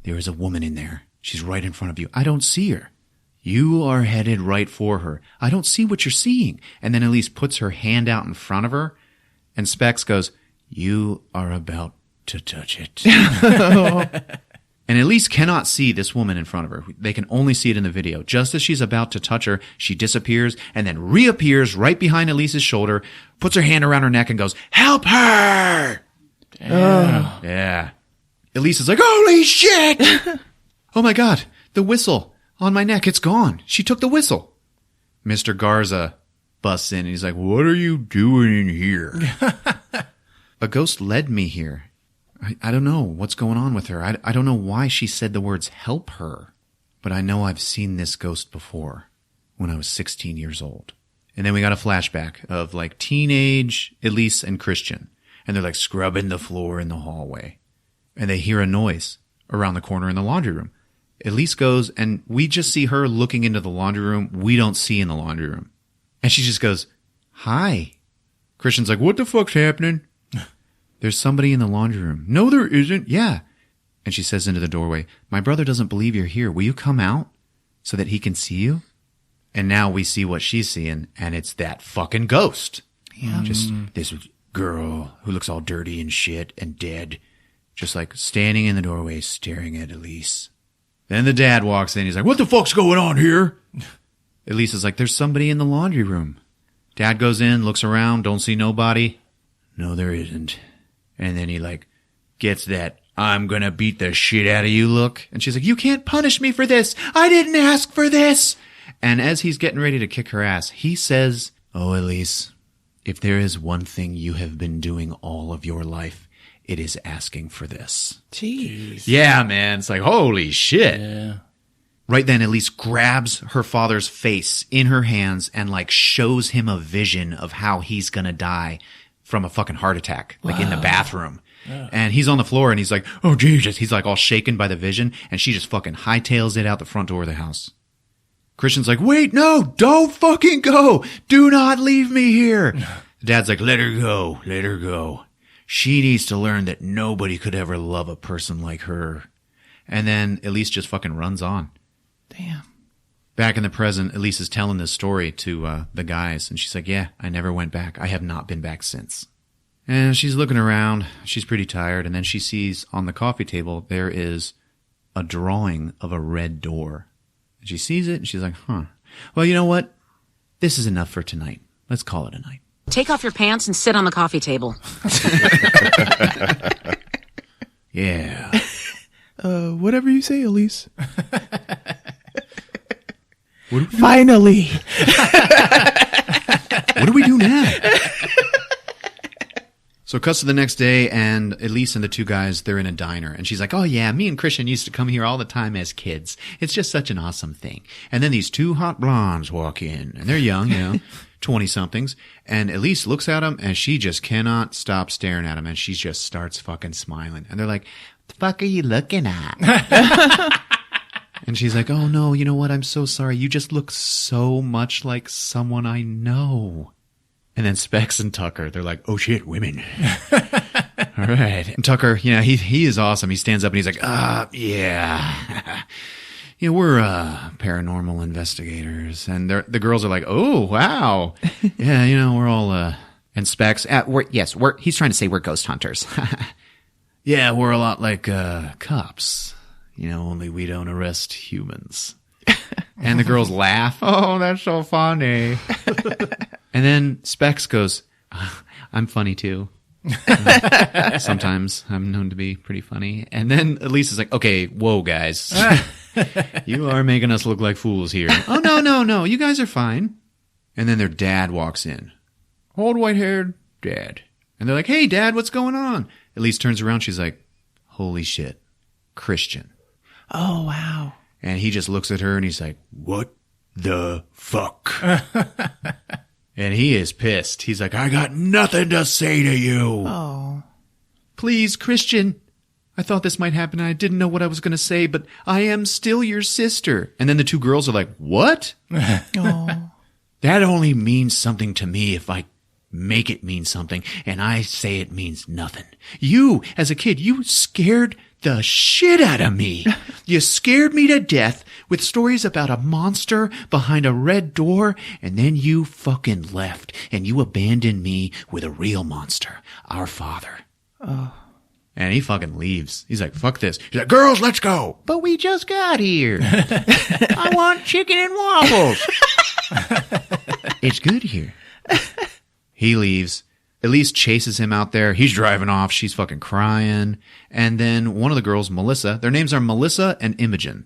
There is a woman in there. She's right in front of you. I don't see her. You are headed right for her. I don't see what you're seeing. And then Elise puts her hand out in front of her, and Specs goes, you are about to touch it. And Elise cannot see this woman in front of her. They can only see it in the video. Just as she's about to touch her, she disappears and then reappears right behind Elise's shoulder, puts her hand around her neck and goes, help her! Damn. Yeah. Elise is like, holy shit! Oh my God, the whistle on my neck, it's gone. She took the whistle. Mr. Garza busts in and he's like, what are you doing in here? A ghost led me here. I don't know what's going on with her. I don't know why she said the words help her. But I know I've seen this ghost before when I was 16 years old. And then we got a flashback of like teenage Elise and Christian. And they're like scrubbing the floor in the hallway. And they hear a noise around the corner in the laundry room. Elise goes and we just see her looking into the laundry room. We don't see in the laundry room. And she just goes, hi. Christian's like, what the fuck's happening? There's somebody in the laundry room. No, there isn't. Yeah. And she says into the doorway, my brother doesn't believe you're here. Will you come out so that he can see you? And now we see what she's seeing, and it's that fucking ghost. Yeah. Just this girl who looks all dirty and shit and dead, just like standing in the doorway staring at Elise. Then the dad walks in. He's like, what the fuck's going on here? Elise is like, there's somebody in the laundry room. Dad goes in, looks around, don't see nobody. No, there isn't. And then he like gets that I'm gonna beat the shit out of you look. And she's like, you can't punish me for this. I didn't ask for this. And as he's getting ready to kick her ass, he says, oh, Elise, if there is one thing you have been doing all of your life, it is asking for this. Jeez. Yeah, man. It's like, holy shit. Yeah. Right then, Elise grabs her father's face in her hands and like shows him a vision of how he's gonna die from a fucking heart attack, like in the bathroom. Yeah. And he's on the floor and he's like, oh, Jesus. He's like all shaken by the vision. And she just fucking hightails it out the front door of the house. Christian's like, wait, no, don't fucking go. Do not leave me here. Dad's like, let her go. Let her go. She needs to learn that nobody could ever love a person like her. And then Elise just fucking runs on. Damn. Back in the present, Elise is telling this story to the guys, and she's like, yeah, I never went back. I have not been back since. And she's looking around. She's pretty tired, and then she sees on the coffee table there is a drawing of a red door. And she sees it, and she's like, huh. Well, you know what? This is enough for tonight. Let's call it a night. Take off your pants and sit on the coffee table. Yeah. Whatever you say, Elise. Finally. What do we do now? So it cuts to the next day, and Elise and the two guys, they're in a diner. And she's like, oh, yeah, me and Christian used to come here all the time as kids. It's just such an awesome thing. And then these two hot blondes walk in, and they're young, 20-somethings. And Elise looks at them, and she just cannot stop staring at them, and she just starts fucking smiling. And they're like, what the fuck are you looking at? And she's like, oh, no, you know what? I'm so sorry. You just look so much like someone I know. And then Specs and Tucker, they're like, oh, shit, women. All right. And Tucker, he is awesome. He stands up and he's like, yeah. We're paranormal investigators. And the girls are like, oh, wow. Yeah, we're all, and Specs, he's trying to say we're ghost hunters. Yeah, we're a lot like cops. Only we don't arrest humans. And the girls laugh. Oh, that's so funny. And then Specs goes, I'm funny too. Sometimes I'm known to be pretty funny. And then Elise is like, okay, whoa, guys. You are making us look like fools here. Oh, no. You guys are fine. And then their dad walks in. Old white-haired dad. And they're like, hey, Dad, what's going on? Elise turns around. She's like, holy shit, Christian. Oh, wow. And he just looks at her and he's like, what the fuck? And he is pissed. He's like, I got nothing to say to you. Oh. Please, Christian. I thought this might happen and I didn't know what I was going to say, but I am still your sister. And then the two girls are like, what? Oh. That only means something to me if I make it mean something, and I say it means nothing. You, as a kid, you scared the shit out of me. You scared me to death with stories about a monster behind a red door, and then you fucking left, and you abandoned me with a real monster, our father. Oh. And he fucking leaves. He's like, fuck this. He's like, girls, let's go. But we just got here. I want chicken and waffles. It's good here. He leaves. Elise chases him out there. He's driving off. She's fucking crying. And then one of the girls, Melissa, their names are Melissa and Imogen.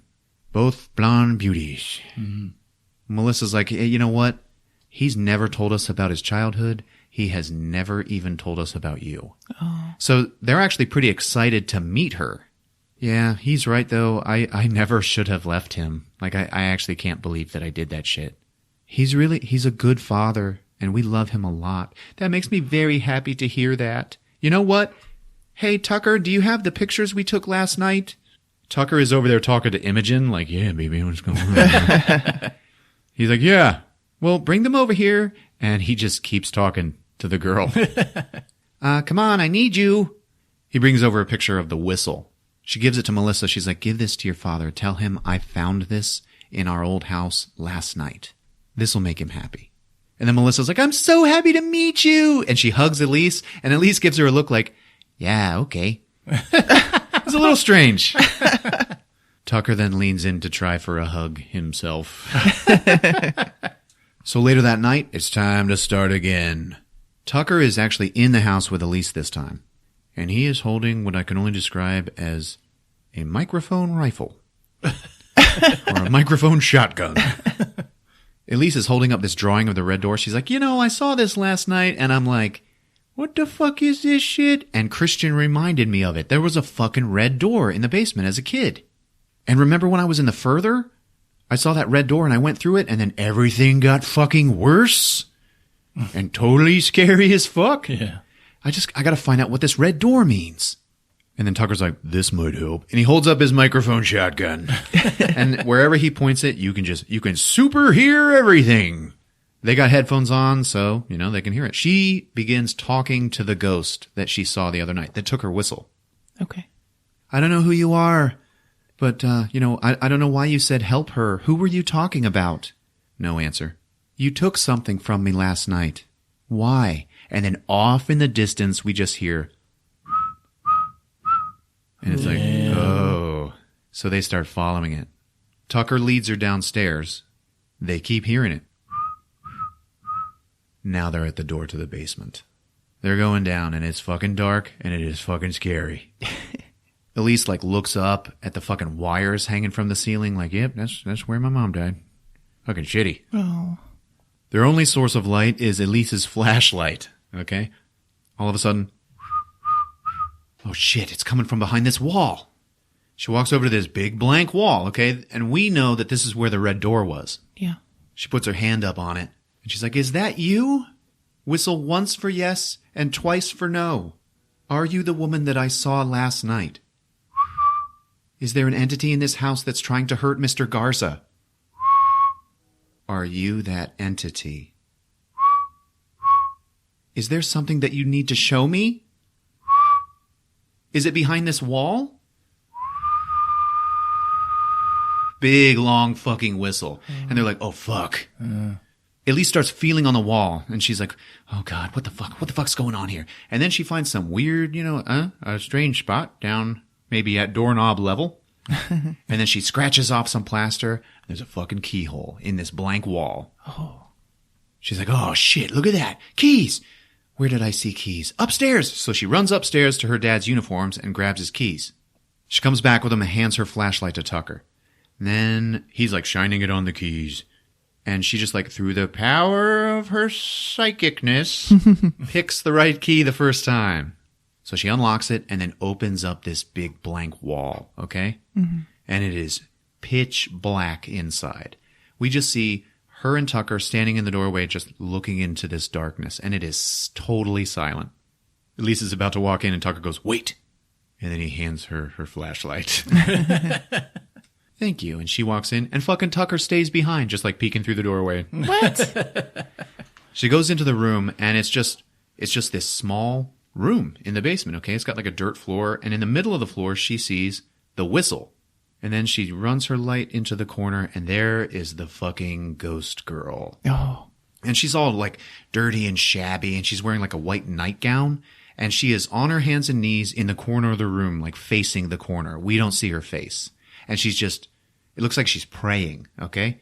Both blonde beauties. Mm-hmm. Melissa's like, hey, you know what? He's never told us about his childhood. He has never even told us about you. Oh. So they're actually pretty excited to meet her. Yeah, he's right, though. I never should have left him. Like, I actually can't believe that I did that shit. He's a good father, and we love him a lot. That makes me very happy to hear that. You know what? Hey, Tucker, do you have the pictures we took last night? Tucker is over there talking to Imogen, like, yeah, baby, what's going on? He's like, yeah, well, bring them over here. And he just keeps talking to the girl. Come on, I need you. He brings over a picture of the whistle. She gives it to Melissa. She's like, give this to your father. Tell him I found this in our old house last night. This will make him happy. And then Melissa's like, I'm so happy to meet you. And she hugs Elise, and Elise gives her a look like, yeah, okay. It's a little strange. Tucker then leans in to try for a hug himself. So later that night, it's time to start again. Tucker is actually in the house with Elise this time, and he is holding what I can only describe as a microphone rifle or a microphone shotgun. Elise is holding up this drawing of the red door. She's like, I saw this last night, and I'm like, what the fuck is this shit? And Christian reminded me of it. There was a fucking red door in the basement as a kid. And remember when I was in the further? I saw that red door and I went through it, and then everything got fucking worse and totally scary as fuck. Yeah. I got to find out what this red door means. And then Tucker's like, this might help. And he holds up his microphone shotgun. And wherever he points it, you can super hear everything. They got headphones on, so, they can hear it. She begins talking to the ghost that she saw the other night that took her whistle. Okay. I don't know who you are, but, I don't know why you said help her. Who were you talking about? No answer. You took something from me last night. Why? And then off in the distance, we just hear, and it's like, oh. So they start following it. Tucker leads her downstairs. They keep hearing it. Now they're at the door to the basement. They're going down, and it's fucking dark, and it is fucking scary. Elise, looks up at the fucking wires hanging from the ceiling, like, yep, that's where my mom died. Fucking shitty. Oh. Their only source of light is Elise's flashlight, okay? All of a sudden, oh shit, it's coming from behind this wall. She walks over to this big blank wall, okay? And we know that this is where the red door was. Yeah. She puts her hand up on it, and she's like, is that you? Whistle once for yes and twice for no. Are you the woman that I saw last night? Is there an entity in this house that's trying to hurt Mr. Garza? Are you that entity? Is there something that you need to show me? Is it behind this wall? Big, long fucking whistle. And they're like, oh, fuck. Elise starts feeling on the wall, and she's like, oh, God, what the fuck? What the fuck's going on here? And then she finds some weird, a strange spot down maybe at doorknob level. And then she scratches off some plaster. There's a fucking keyhole in this blank wall. Oh. She's like, oh, shit, look at that. Keys. Where did I see keys? Upstairs. So she runs upstairs to her dad's uniforms and grabs his keys. She comes back with them and hands her flashlight to Tucker. And then he's like shining it on the keys. And she just like through the power of her psychicness picks the right key the first time. So she unlocks it and then opens up this big blank wall, okay? Mm-hmm. And it is pitch black inside. We just see her and Tucker standing in the doorway just looking into this darkness, and it is totally silent. Elise is about to walk in, and Tucker goes, wait! And then he hands her her flashlight. Thank you. And she walks in, and fucking Tucker stays behind, just like peeking through the doorway. What? She goes into the room, and it's just this small room in the basement, okay? It's got like a dirt floor, and in the middle of the floor, she sees the whistle. And then she runs her light into the corner, and there is the fucking ghost girl. Oh. And she's all like dirty and shabby, and she's wearing like a white nightgown, and she is on her hands and knees in the corner of the room, like facing the corner. We don't see her face. And she's just, it looks like she's praying, okay?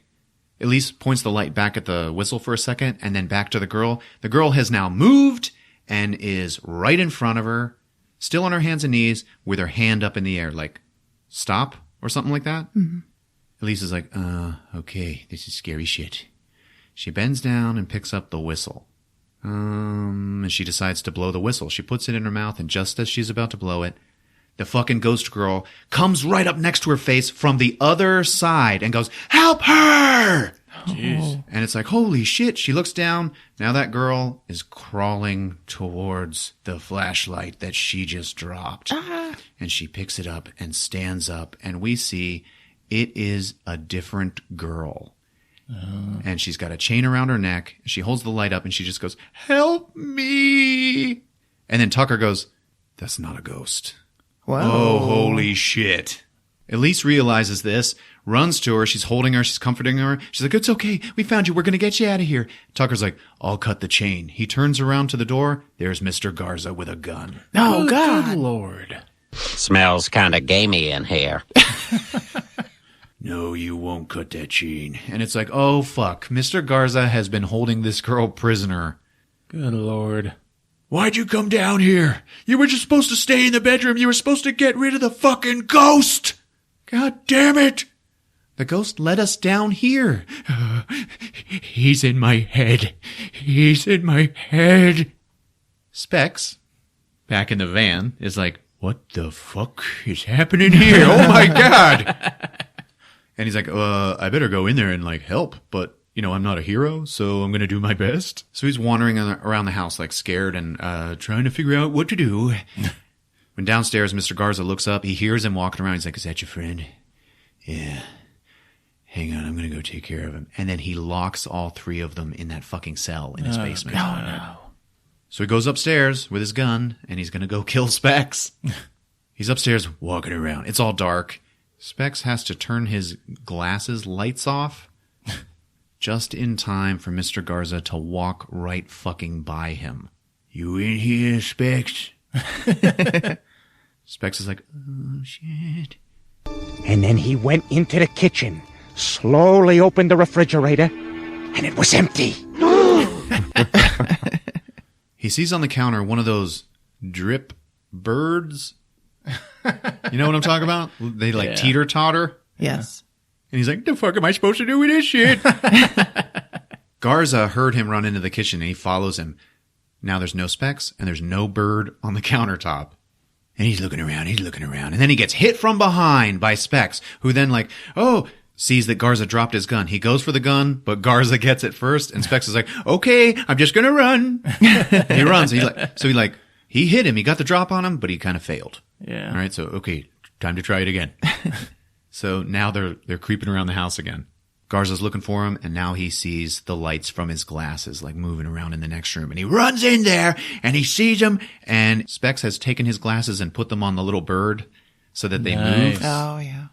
Elise points the light back at the whistle for a second, and then back to the girl. The girl has now moved and is right in front of her, still on her hands and knees, with her hand up in the air, like, stop, or something like that. Mm-hmm. Elise is like, okay, this is scary shit. She bends down and picks up the whistle. And she decides to blow the whistle. She puts it in her mouth, and just as she's about to blow it, the fucking ghost girl comes right up next to her face from the other side and goes, help her! Jeez. And it's like, holy shit. She looks down. Now that girl is crawling towards the flashlight that she just dropped. And she picks it up and stands up, and we see it is a different girl. And she's got a chain around her neck. She holds the light up, and she just goes, help me. And then Tucker goes, that's not a ghost. Wow. Oh, holy shit. Elise realizes this, runs to her. She's holding her. She's comforting her. She's like, it's okay. We found you. We're going to get you out of here. Tucker's like, I'll cut the chain. He turns around to the door. There's Mr. Garza with a gun. Oh, God. Good Lord. Smells kind of gamey in here. No, you won't cut that chain. And it's like, oh, fuck. Mr. Garza has been holding this girl prisoner. Good Lord. Why'd you come down here? You were just supposed to stay in the bedroom. You were supposed to get rid of the fucking ghost. God damn it. The ghost led us down here. He's in my head. He's in my head. Specs, back in the van, is like, what the fuck is happening here? Oh my God. And he's like, I better go in there and like help, but I'm not a hero, so I'm going to do my best. So he's wandering around the house like scared and trying to figure out what to do. When downstairs, Mr. Garza looks up, he hears him walking around. He's like, is that your friend? Yeah. Hang on, I'm going to go take care of him. And then he locks all three of them in that fucking cell in his basement. Oh, no. So he goes upstairs with his gun, and he's going to go kill Specs. He's upstairs walking around. It's all dark. Specs has to turn his glasses lights off just in time for Mr. Garza to walk right fucking by him. You in here, Specs? Specs is like, oh, shit. And then he went into the kitchen, slowly opened the refrigerator, and it was empty. He sees on the counter one of those drip birds. You know what I'm talking about? They like teeter-totter. Yes. And he's like, the fuck am I supposed to do with this shit? Garza heard him run into the kitchen, and he follows him. Now there's no Specs, and there's no bird on the countertop. And he's looking around. And then he gets hit from behind by Specs, who then sees that Garza dropped his gun. He goes for the gun, but Garza gets it first. And Specs is like, okay, I'm just going to run. And he runs. He hit him. He got the drop on him, but he kind of failed. Yeah. All right. So, okay, time to try it again. So now they're creeping around the house again. Garza's looking for him, and now he sees the lights from his glasses like moving around in the next room. And he runs in there, and he sees him, and Specs has taken his glasses and put them on the little bird so that they move. Oh, yeah.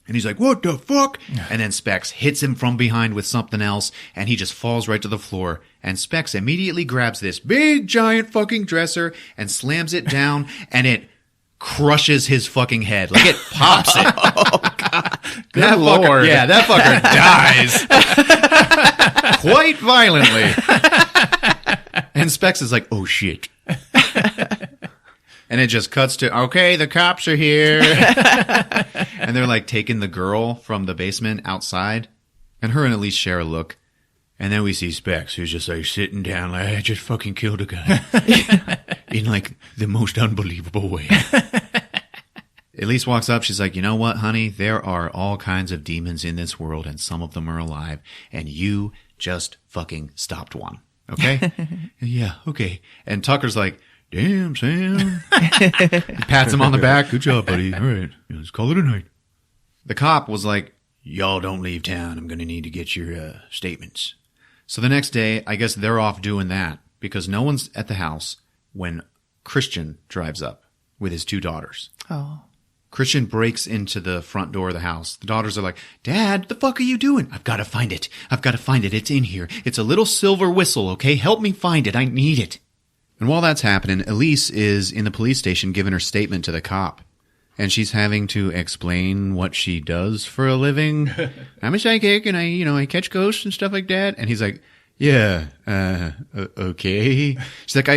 And he's like, what the fuck? And then Specs hits him from behind with something else, and he just falls right to the floor. And Specs immediately grabs this big, giant fucking dresser and slams it down, and it crushes his fucking head. Like, it pops it. Oh, God. Good That Lord. fucker, that fucker dies quite violently. And Specs is like, oh shit. And it just cuts to, okay, the cops are here. And they're like taking the girl from the basement outside, and her and Elise share a look. And then we see Specs, who's just like sitting down like, I just fucking killed a guy. In like the most unbelievable way. Elise walks up. She's like, you know what, honey? There are all kinds of demons in this world, and some of them are alive, and you just fucking stopped one. Okay? Yeah, okay. And Tucker's like, damn, Sam. He pats him on the back. Good job, buddy. All right. Let's call it a night. The cop was like, y'all don't leave town. I'm going to need to get your statements. So the next day, I guess they're off doing that because no one's at the house when Christian drives up with his 2 daughters. Oh. Christian breaks into the front door of the house. The daughters are like, Dad, what the fuck are you doing? I've got to find it. It's in here. It's a little silver whistle, okay? Help me find it. I need it. And while that's happening, Elise is in the police station giving her statement to the cop. And she's having to explain what she does for a living. I'm a psychic and I catch ghosts and stuff like that. And he's like, yeah, okay. She's like,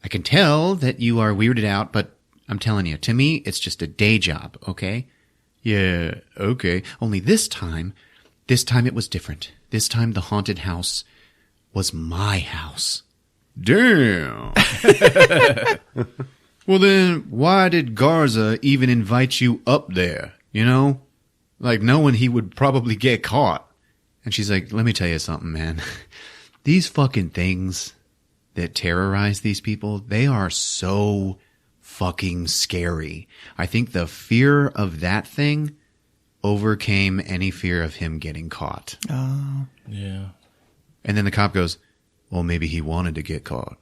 I can tell that you are weirded out, but I'm telling you, to me, it's just a day job, okay? Yeah, okay. Only this time it was different. This time the haunted house was my house. Damn. Well then, why did Garza even invite you up there, you know? Like knowing he would probably get caught. And she's like, let me tell you something, man. These fucking things that terrorize these people, they are so fucking scary. I think the fear of that thing overcame any fear of him getting caught. Oh. Yeah. And then the cop goes, well, maybe he wanted to get caught.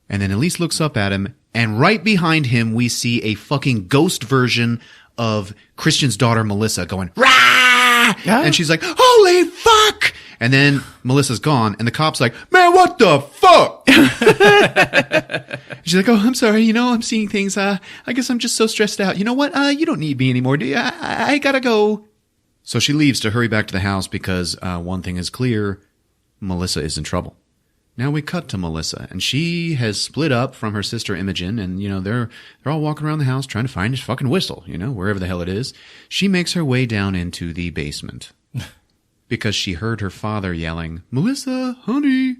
And then Elise looks up at him, and right behind him, we see a fucking ghost version of Christian's daughter, Melissa, going, rah! Yeah. And she's like, holy fuck! And then Melissa's gone, and the cop's like, man, what the fuck? She's like, oh, I'm sorry, I'm seeing things. I guess I'm just so stressed out. You know what? You don't need me anymore, do you? I gotta go. So she leaves to hurry back to the house because one thing is clear, Melissa is in trouble. Now we cut to Melissa, and she has split up from her sister Imogen, and, they're all walking around the house trying to find his fucking whistle, wherever the hell it is. She makes her way down into the basement because she heard her father yelling, Melissa, honey,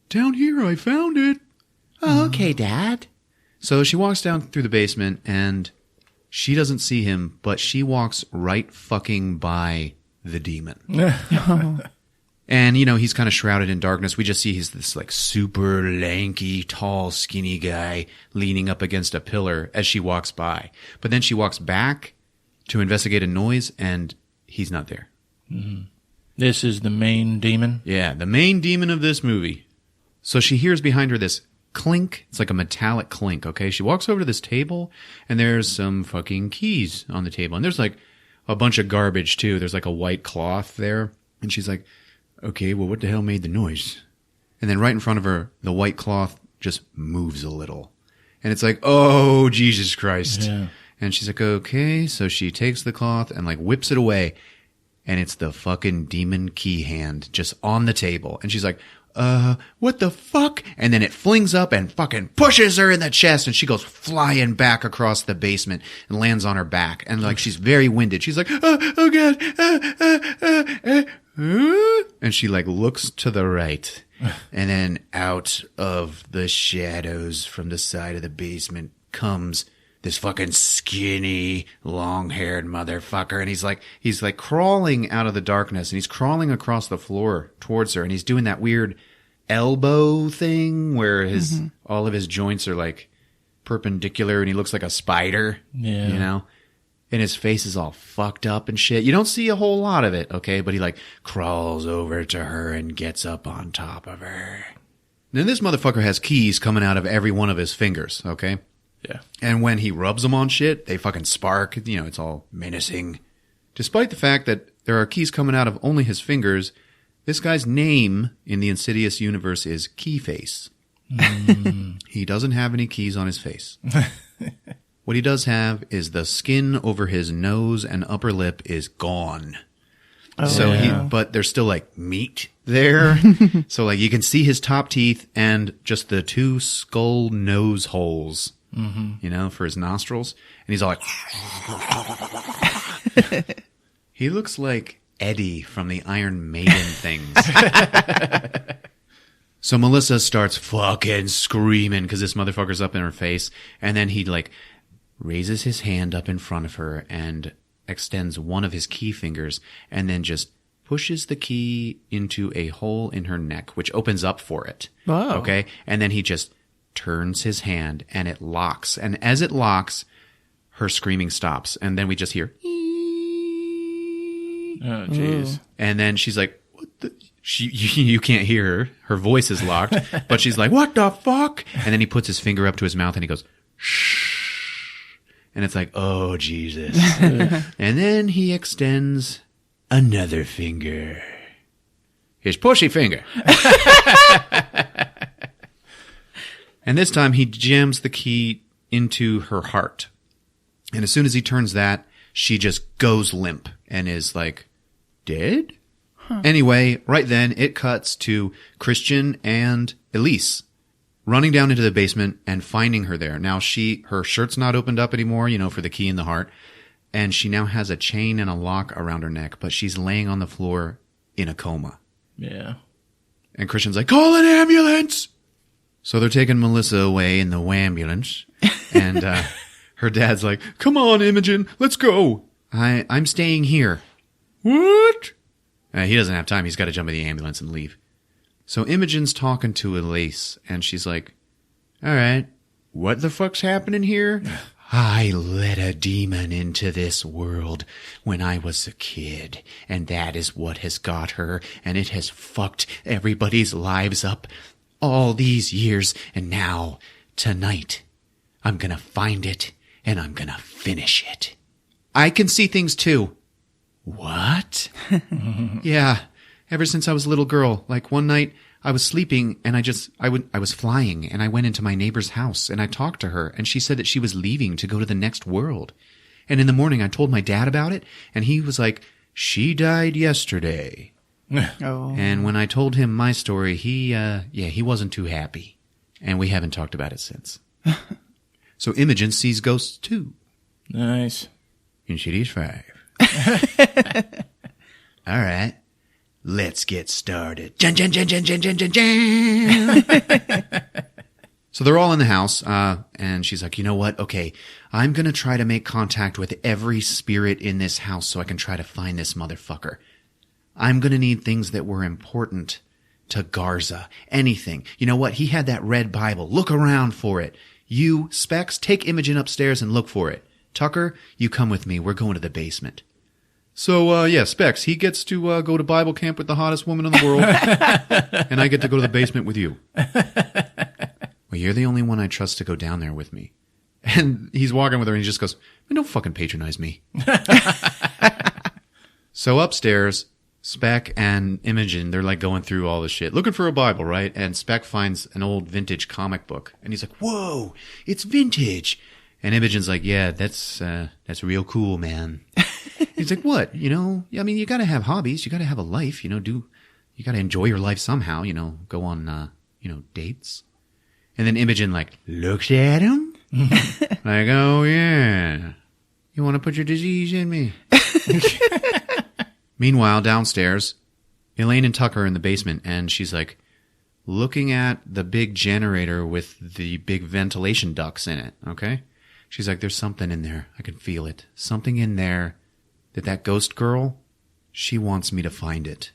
down here, I found it. Oh, okay, Dad. So she walks down through the basement, and she doesn't see him, but she walks right fucking by the demon. And, he's kind of shrouded in darkness. We just see he's this like super lanky, tall, skinny guy leaning up against a pillar as she walks by. But then she walks back to investigate a noise, and he's not there. Mm-hmm. This is the main demon? Yeah, the main demon of this movie. So she hears behind her this clink. It's like a metallic clink, okay? She walks over to this table, and there's some fucking keys on the table. And there's like a bunch of garbage, too. There's like a white cloth there. And she's like, okay, well, what the hell made the noise? And then right in front of her, the white cloth just moves a little. And it's like, oh, Jesus Christ. Yeah. And she's like, okay. So she takes the cloth and like whips it away. And it's the fucking demon key hand just on the table. And she's like, what the fuck? And then it flings up and fucking pushes her in the chest. And she goes flying back across the basement and lands on her back. And like, she's very winded. She's like, oh God. And she like looks to the right, and then out of the shadows from the side of the basement comes this fucking skinny, long-haired motherfucker. And he's like crawling out of the darkness, and he's crawling across the floor towards her, and he's doing that weird elbow thing where all of his joints are like perpendicular, and he looks like a spider. Yeah. You know? And his face is all fucked up and shit. You don't see a whole lot of it, okay? But he like crawls over to her and gets up on top of her. Then this motherfucker has keys coming out of every one of his fingers, okay? Yeah. And when he rubs them on shit, they fucking spark. You know, it's all menacing. Despite the fact that there are keys coming out of only his fingers, this guy's name in the Insidious universe is Keyface. He doesn't have any keys on his face. What he does have is the skin over his nose and upper lip is gone. But there's still like meat there. So like you can see his top teeth and just the 2 skull nose holes, you know, for his nostrils. And he's all like, he looks like Eddie from the Iron Maiden things. So Melissa starts fucking screaming because this motherfucker's up in her face. And then he like raises his hand up in front of her and extends one of his key fingers and then just pushes the key into a hole in her neck, which opens up for it. Wow. Okay. And then he just turns his hand and it locks. And as it locks, her screaming stops. And then we just hear, Oh, jeez. and then she's like, what the? You can't hear her. Her voice is locked, but she's like, what the fuck? And then he puts his finger up to his mouth and he goes, shh. And it's like, oh, Jesus. And then he extends another finger. His pushy finger. And this time he jams the key into her heart. And as soon as he turns that, she just goes limp and is like, dead? Anyway, right then it cuts to Christian and Elise running down into the basement and finding her there. Now her shirt's not opened up anymore, you know, for the key in the heart. And she now has a chain and a lock around her neck, but she's laying on the floor in a coma. Yeah. And Christian's like, call an ambulance! So they're taking Melissa away in the wambulance. And her dad's like, come on, Imogen, let's go. I'm staying here. What? He doesn't have time. He's got to jump in the ambulance and leave. So Imogen's talking to Elise, and she's like, all right, what the fuck's happening here? I let a demon into this world when I was a kid, and that is what has got her, and it has fucked everybody's lives up all these years, and now, tonight, I'm gonna find it, and I'm gonna finish it. I can see things too. What? Yeah, ever since I was a little girl. Like one night I was sleeping and I was flying and I went into my neighbor's house and I talked to her and she said that she was leaving to go to the next world. And in the morning I told my dad about it and he was like, she died yesterday. Oh. And when I told him my story, he wasn't too happy. And we haven't talked about it since. So Imogen sees ghosts too. Nice. Insidious 5. All right, let's get started. Jan, jan, jan, jan, jan, jan, jan, jan. So they're all in the house, and she's like, you know what? Okay, I'm going to try to make contact with every spirit in this house so I can try to find this motherfucker. I'm going to need things that were important to Garza. Anything. You know what? He had that red Bible. Look around for it. You, Specs, take Imogen upstairs and look for it. Tucker, you come with me. We're going to the basement. So, Specs, he gets to go to Bible camp with the hottest woman in the world, and I get to go to the basement with you. Well, you're the only one I trust to go down there with me. And he's walking with her, and he just goes, don't fucking patronize me. So upstairs, Spec and Imogen, they're like going through all this shit, looking for a Bible, right? And Spec finds an old vintage comic book, and he's like, whoa, it's vintage. And Imogen's like, yeah, that's real cool, man. He's like, what? You know, I mean, you got to have hobbies. You got to have a life, you know, you got to enjoy your life somehow, you know, go on, dates. And then Imogen like looks at him like, oh yeah, you want to put your disease in me? Meanwhile, downstairs, Elaine and Tucker are in the basement and she's like looking at the big generator with the big ventilation ducts in it. Okay. She's like, there's something in there. I can feel it. Something in there that ghost girl, she wants me to find it.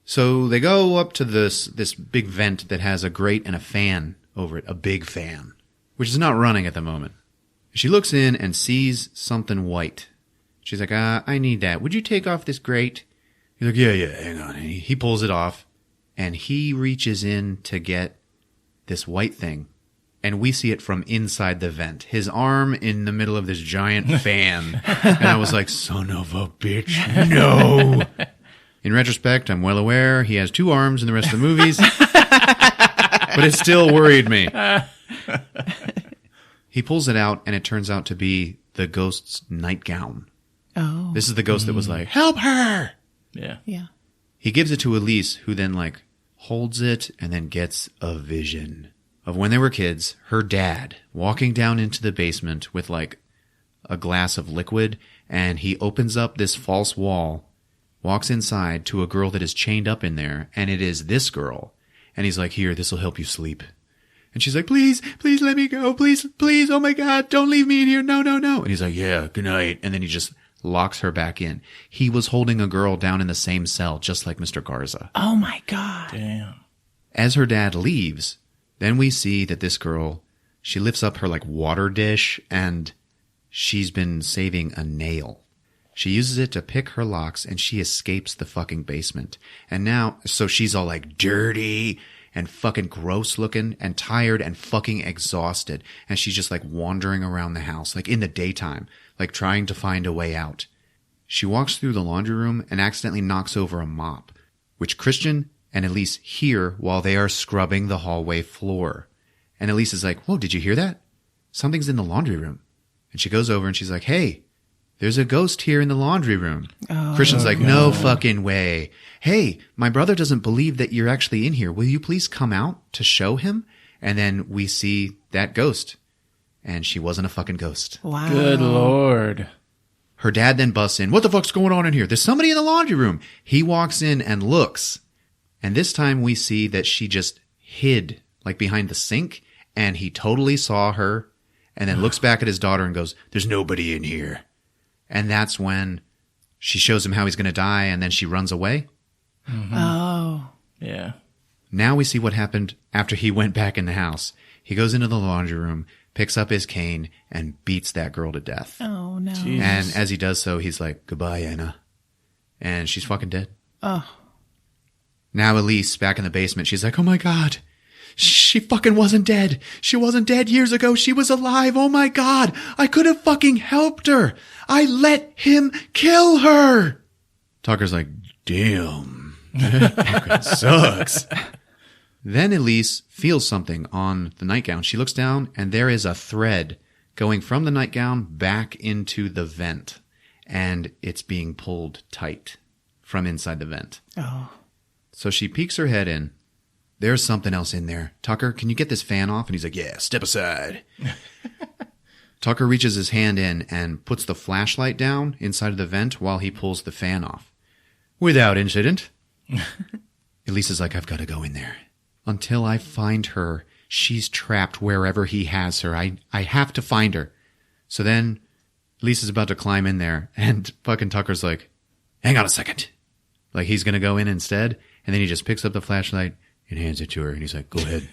So they go up to this big vent that has a grate and a fan over it, a big fan, which is not running at the moment. She looks in and sees something white. She's like, I need that. Would you take off this grate? He's like, yeah, hang on. And he pulls it off, and he reaches in to get this white thing. And we see it from inside the vent. His arm in the middle of this giant fan. And I was like, son of a bitch, no. In retrospect, I'm well aware he has 2 arms in the rest of the movies. But it still worried me. He pulls it out, and it turns out to be the ghost's nightgown. Oh. This is the ghost that was like, help her! Yeah. Yeah. He gives it to Elise, who then like holds it and then gets a vision of when they were kids, her dad walking down into the basement with like a glass of liquid, and he opens up this false wall, walks inside to a girl that is chained up in there, and it is this girl. And he's like, here, this will help you sleep. And she's like, please let me go. Please, oh my God, don't leave me in here. No. And he's like, yeah, good night. And then he just locks her back in. He was holding a girl down in the same cell, just like Mr. Garza. Oh my God. Damn. As her dad leaves, then we see that this girl, she lifts up her like water dish, and she's been saving a nail. She uses it to pick her locks, and she escapes the fucking basement. And now, so she's all like dirty and fucking gross looking and tired and fucking exhausted. And she's just like wandering around the house, like in the daytime, like trying to find a way out. She walks through the laundry room and accidentally knocks over a mop, which Christian and Elise hear while they are scrubbing the hallway floor. And Elise is like, whoa, did you hear that? Something's in the laundry room. And she goes over and she's like, hey, there's a ghost here in the laundry room. Oh, Christian's like, no fucking way. Hey, my brother doesn't believe that you're actually in here. Will you please come out to show him? And then we see that ghost. And she wasn't a fucking ghost. Wow. Good Lord. Her dad then busts in. What the fuck's going on in here? There's somebody in the laundry room. He walks in and looks. And this time we see that she just hid like behind the sink. And he totally saw her. And then looks back at his daughter and goes, there's nobody in here. And that's when she shows him how he's going to die, and then she runs away. Mm-hmm. Oh. Yeah. Now we see what happened after he went back in the house. He goes into the laundry room, picks up his cane, and beats that girl to death. Oh, no. Jesus. And as he does so, he's like, goodbye, Anna. And she's fucking dead. Oh. Now Elise, back in the basement, she's like, oh my God. She fucking wasn't dead. She wasn't dead years ago. She was alive. Oh my God. I could have fucking helped her. I let him kill her. Tucker's like, damn. That fucking sucks. Then Elise feels something on the nightgown. She looks down, and there is a thread going from the nightgown back into the vent. And it's being pulled tight from inside the vent. Oh. So she peeks her head in. There's something else in there. Tucker, can you get this fan off? And he's like, yeah, step aside. Tucker reaches his hand in and puts the flashlight down inside of the vent while he pulls the fan off. Without incident. Elise is like, I've got to go in there. Until I find her, she's trapped wherever he has her. I have to find her. So then Elise is about to climb in there, and fucking Tucker's like, hang on a second. Like he's going to go in instead. And then he just picks up the flashlight and hands it to her, and he's like, go ahead.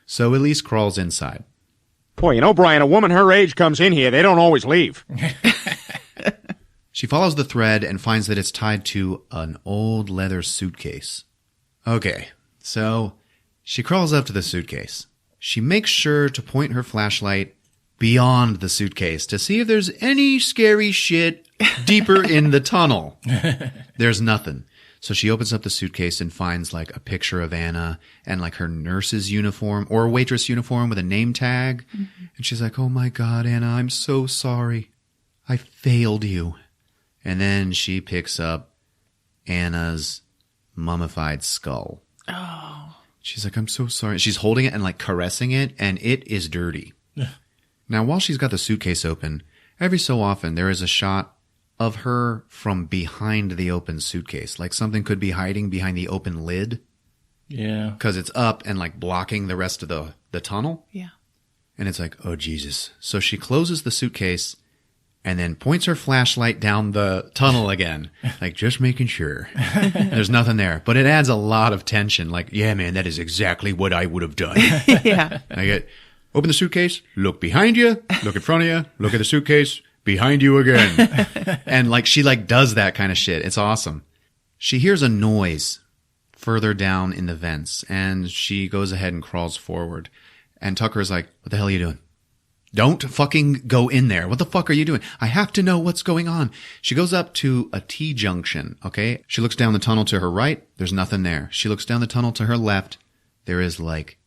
So Elise crawls inside. Boy, you know, Brian, a woman her age comes in here, they don't always leave. She follows the thread and finds that it's tied to an old leather suitcase. Okay, so she crawls up to the suitcase. She makes sure to point her flashlight beyond the suitcase to see if there's any scary shit deeper in the tunnel. There's nothing. So she opens up the suitcase and finds like a picture of Anna and like her nurse's uniform or waitress uniform with a name tag. Mm-hmm. And she's like, oh my God, Anna, I'm so sorry. I failed you. And then she picks up Anna's mummified skull. Oh. She's like, I'm so sorry. She's holding it and like caressing it, and it is dirty. Now, while she's got the suitcase open, every so often there is a shot of her from behind the open suitcase. Like something could be hiding behind the open lid. Yeah. Because it's up and like blocking the rest of the tunnel. Yeah. And it's like, oh, Jesus. So she closes the suitcase and then points her flashlight down the tunnel again. Like, just making sure. There's nothing there. But it adds a lot of tension. Like, yeah, man, that is exactly what I would have done. Yeah. I get, open the suitcase, look behind you, look in front of you, look at the suitcase, behind you again. And like, she like does that kind of shit. It's awesome. She hears a noise further down in the vents, and she goes ahead and crawls forward. And Tucker's like, what the hell are you doing? Don't fucking go in there. What the fuck are you doing? I have to know what's going on. She goes up to a T-junction, okay? She looks down the tunnel to her right. There's nothing there. She looks down the tunnel to her left. There is like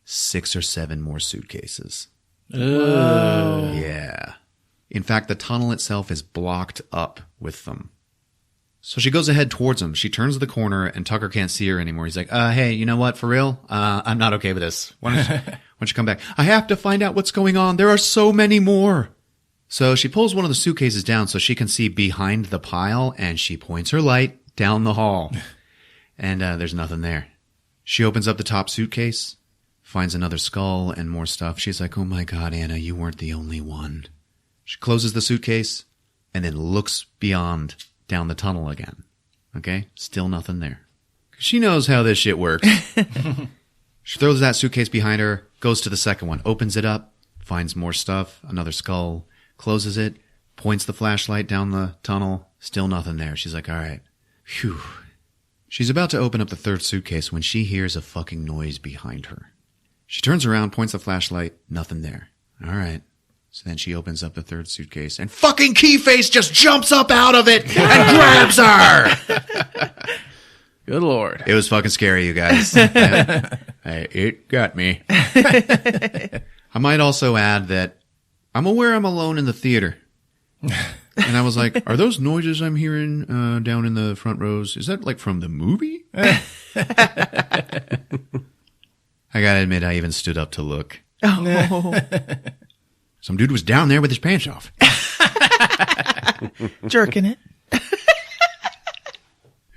6 or 7 more suitcases. Whoa. Yeah. In fact, the tunnel itself is blocked up with them. So she goes ahead towards him. She turns the corner, and Tucker can't see her anymore. He's like, hey, you know what? For real? I'm not okay with this. Why don't you come back? I have to find out what's going on. There are so many more. So she pulls one of the suitcases down so she can see behind the pile, and she points her light down the hall. And there's nothing there. She opens up the top suitcase, finds another skull and more stuff. She's like, oh my God, Anna, you weren't the only one. She closes the suitcase and then looks beyond down the tunnel again. Okay? Still nothing there. She knows how this shit works. She throws that suitcase behind her, goes to the second one, opens it up, finds more stuff, another skull, closes it, points the flashlight down the tunnel, still nothing there. She's like, all right. Phew. She's about to open up the third suitcase when she hears a fucking noise behind her. She turns around, points the flashlight, nothing there. All right. So then she opens up the third suitcase, and fucking Keyface just jumps up out of it and grabs her! Good Lord. It was fucking scary, you guys. It got me. I might also add that I'm aware I'm alone in the theater. And I was like, are those noises I'm hearing down in the front rows, is that like from the movie? I gotta admit, I even stood up to look. Oh. Some dude was down there with his pants off. Jerking it.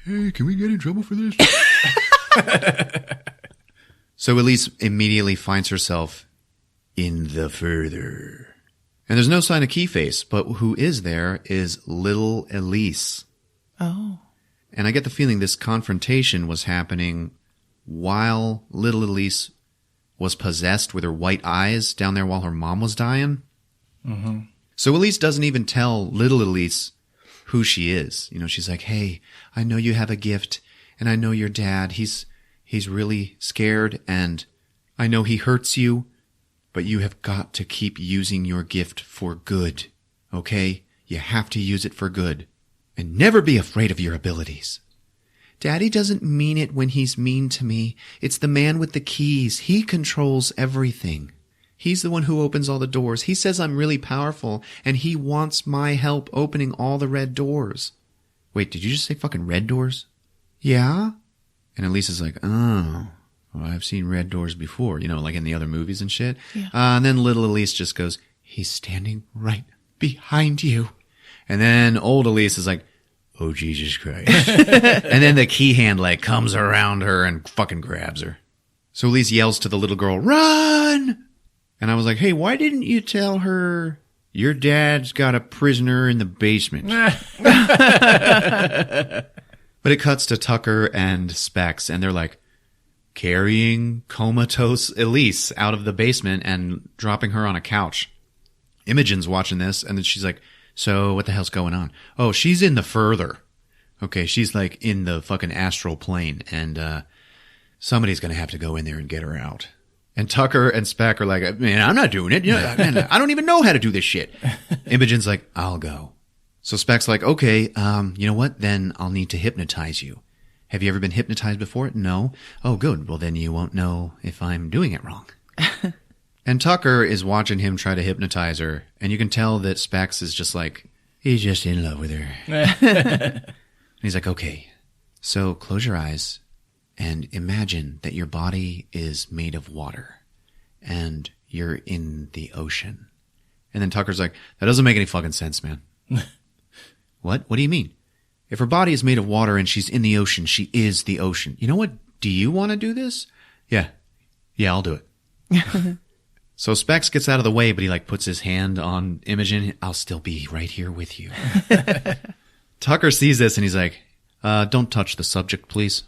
Hey, can we get in trouble for this? So Elise immediately finds herself in the further. And there's no sign of Keyface, but who is there is little Elise. Oh. And I get the feeling this confrontation was happening while little Elise was possessed with her white eyes down there while her mom was dying. Mm-hmm. So Elise doesn't even tell little Elise who she is. You know, she's like, hey, I know you have a gift, and I know your dad, he's really scared, and I know he hurts you, but you have got to keep using your gift for good, okay? You have to use it for good, and never be afraid of your abilities. Daddy doesn't mean it when he's mean to me. It's the man with the keys. He controls everything. He's the one who opens all the doors. He says I'm really powerful, and he wants my help opening all the red doors. Wait, did you just say fucking red doors? Yeah? And Elise is like, oh, well, I've seen red doors before, you know, like in the other movies and shit. Yeah. And then little Elise just goes, he's standing right behind you. And then old Elise is like, oh, Jesus Christ. And then the key hand like comes around her and fucking grabs her. So Elise yells to the little girl, run! And I was like, hey, why didn't you tell her your dad's got a prisoner in the basement? But it cuts to Tucker and Specs, and they're like carrying comatose Elise out of the basement and dropping her on a couch. Imogen's watching this, and then she's like, so what the hell's going on? Oh, she's in the further. Okay, she's like in the fucking astral plane, and somebody's going to have to go in there and get her out. And Tucker and Speck are like, man, I'm not doing it. You know, man, I don't even know how to do this shit. Imogen's like, I'll go. So Speck's like, okay, you know what? Then I'll need to hypnotize you. Have you ever been hypnotized before? No. Oh, good. Well, then you won't know if I'm doing it wrong. And Tucker is watching him try to hypnotize her, and you can tell that Specs is just like, he's just in love with her. He's like, okay, so close your eyes and imagine that your body is made of water and you're in the ocean. And then Tucker's like, that doesn't make any fucking sense, man. What? What do you mean? If her body is made of water and she's in the ocean, she is the ocean. You know what? Do you want to do this? Yeah. Yeah, I'll do it. So Specs gets out of the way, but he like puts his hand on Imogen. I'll still be right here with you. Tucker sees this and he's like, don't touch the subject, please.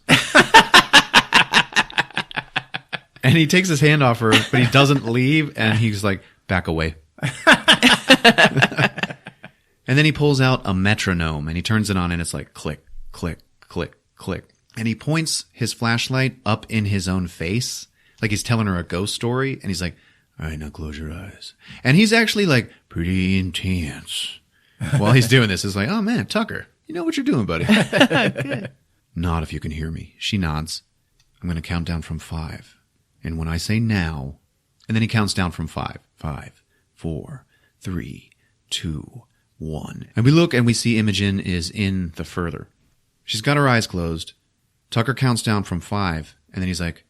And he takes his hand off her, but he doesn't leave. And he's like, back away. And then he pulls out a metronome and he turns it on and it's like click, click, click, click. And he points his flashlight up in his own face, like he's telling her a ghost story. And he's like, all right, now close your eyes. And he's actually like pretty intense while he's doing this. It's like, oh man, Tucker, you know what you're doing, buddy. Good. Nod if you can hear me. She nods. I'm going to count down from 5. And when I say now, and then he counts down from 5. 5, 4, 3, 2, 1. And we look and we see Imogen is in the further. She's got her eyes closed. Tucker counts down from 5. And then he's like,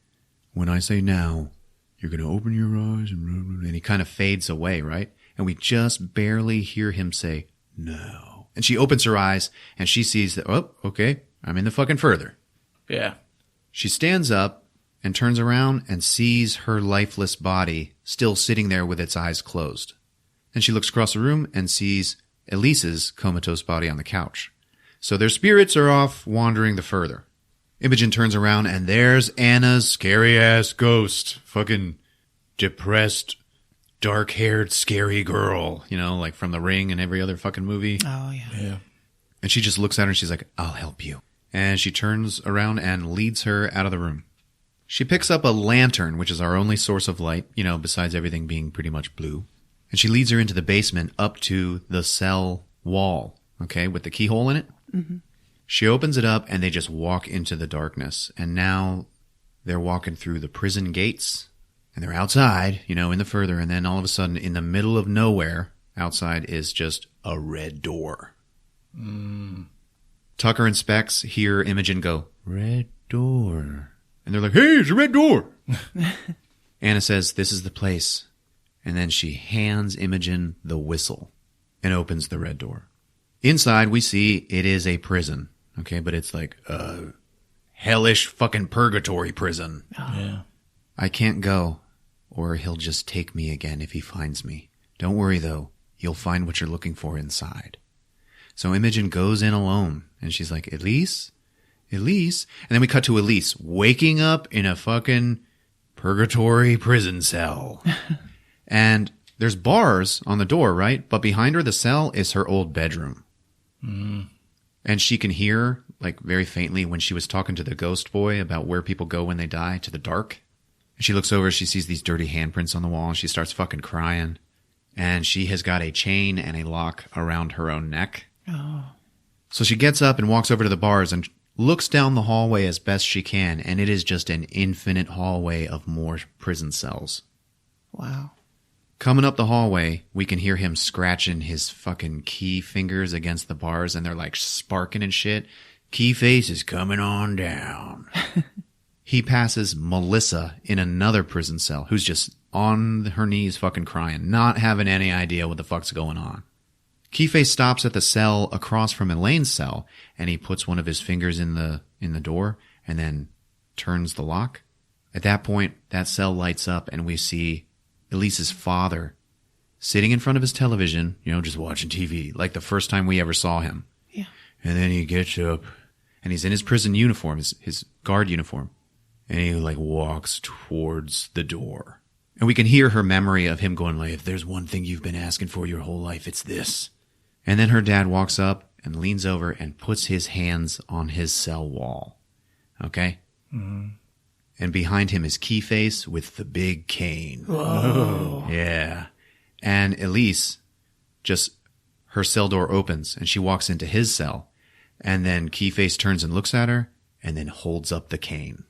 when I say now, you're going to open your eyes. And he kind of fades away, right? And we just barely hear him say, no. And she opens her eyes and she sees that, oh, okay, I'm in the fucking further. Yeah. She stands up and turns around and sees her lifeless body still sitting there with its eyes closed. Then she looks across the room and sees Elise's comatose body on the couch. So their spirits are off wandering the further. Imogen turns around and there's Anna's scary-ass ghost. Fucking depressed, dark-haired, scary girl. You know, like from The Ring and every other fucking movie. Oh, yeah. And she just looks at her and she's like, I'll help you. And she turns around and leads her out of the room. She picks up a lantern, which is our only source of light, you know, besides everything being pretty much blue. And she leads her into the basement up to the cell wall, okay, with the keyhole in it. Mm-hmm. She opens it up and they just walk into the darkness. And now they're walking through the prison gates and they're outside, you know, in the further. And then all of a sudden, in the middle of nowhere, outside is just a red door. Tucker and Specs hear Imogen go, red door. And they're like, hey, it's a red door. Anna says, this is the place. And then she hands Imogen the whistle and opens the red door. Inside, we see it is a prison. Okay, but it's like a hellish fucking purgatory prison. Oh. Yeah. I can't go, or he'll just take me again if he finds me. Don't worry, though. You'll find what you're looking for inside. So Imogen goes in alone, and she's like, Elise? Elise? And then we cut to Elise waking up in a fucking purgatory prison cell. And there's bars on the door, right? But behind her, the cell is her old bedroom. And she can hear, like very faintly, when she was talking to the ghost boy about where people go when they die, to the dark. And she looks over, she sees these dirty handprints on the wall, and she starts fucking crying. And she has got a chain and a lock around her own neck. Oh. So she gets up and walks over to the bars and looks down the hallway as best she can, and it is just an infinite hallway of more prison cells. Wow. Coming up the hallway, we can hear him scratching his fucking key fingers against the bars, and they're like sparking and shit. Keyface is coming on down. He passes Melissa in another prison cell, who's just on her knees fucking crying, not having any idea what the fuck's going on. Keyface stops at the cell across from Elaine's cell, and he puts one of his fingers in the door, and then turns the lock. At that point, that cell lights up, and we see Elise's father sitting in front of his television, you know, just watching TV, like the first time we ever saw him. Yeah. And then he gets up, and he's in his prison uniform, his guard uniform, and he like walks towards the door. And we can hear her memory of him going like, if there's one thing you've been asking for your whole life, it's this. And then her dad walks up and leans over and puts his hands on his cell wall. Okay? Mm-hmm. And behind him is Keyface with the big cane. Whoa. Yeah. And Elise, just her cell door opens and she walks into his cell. And then Keyface turns and looks at her and then holds up the cane.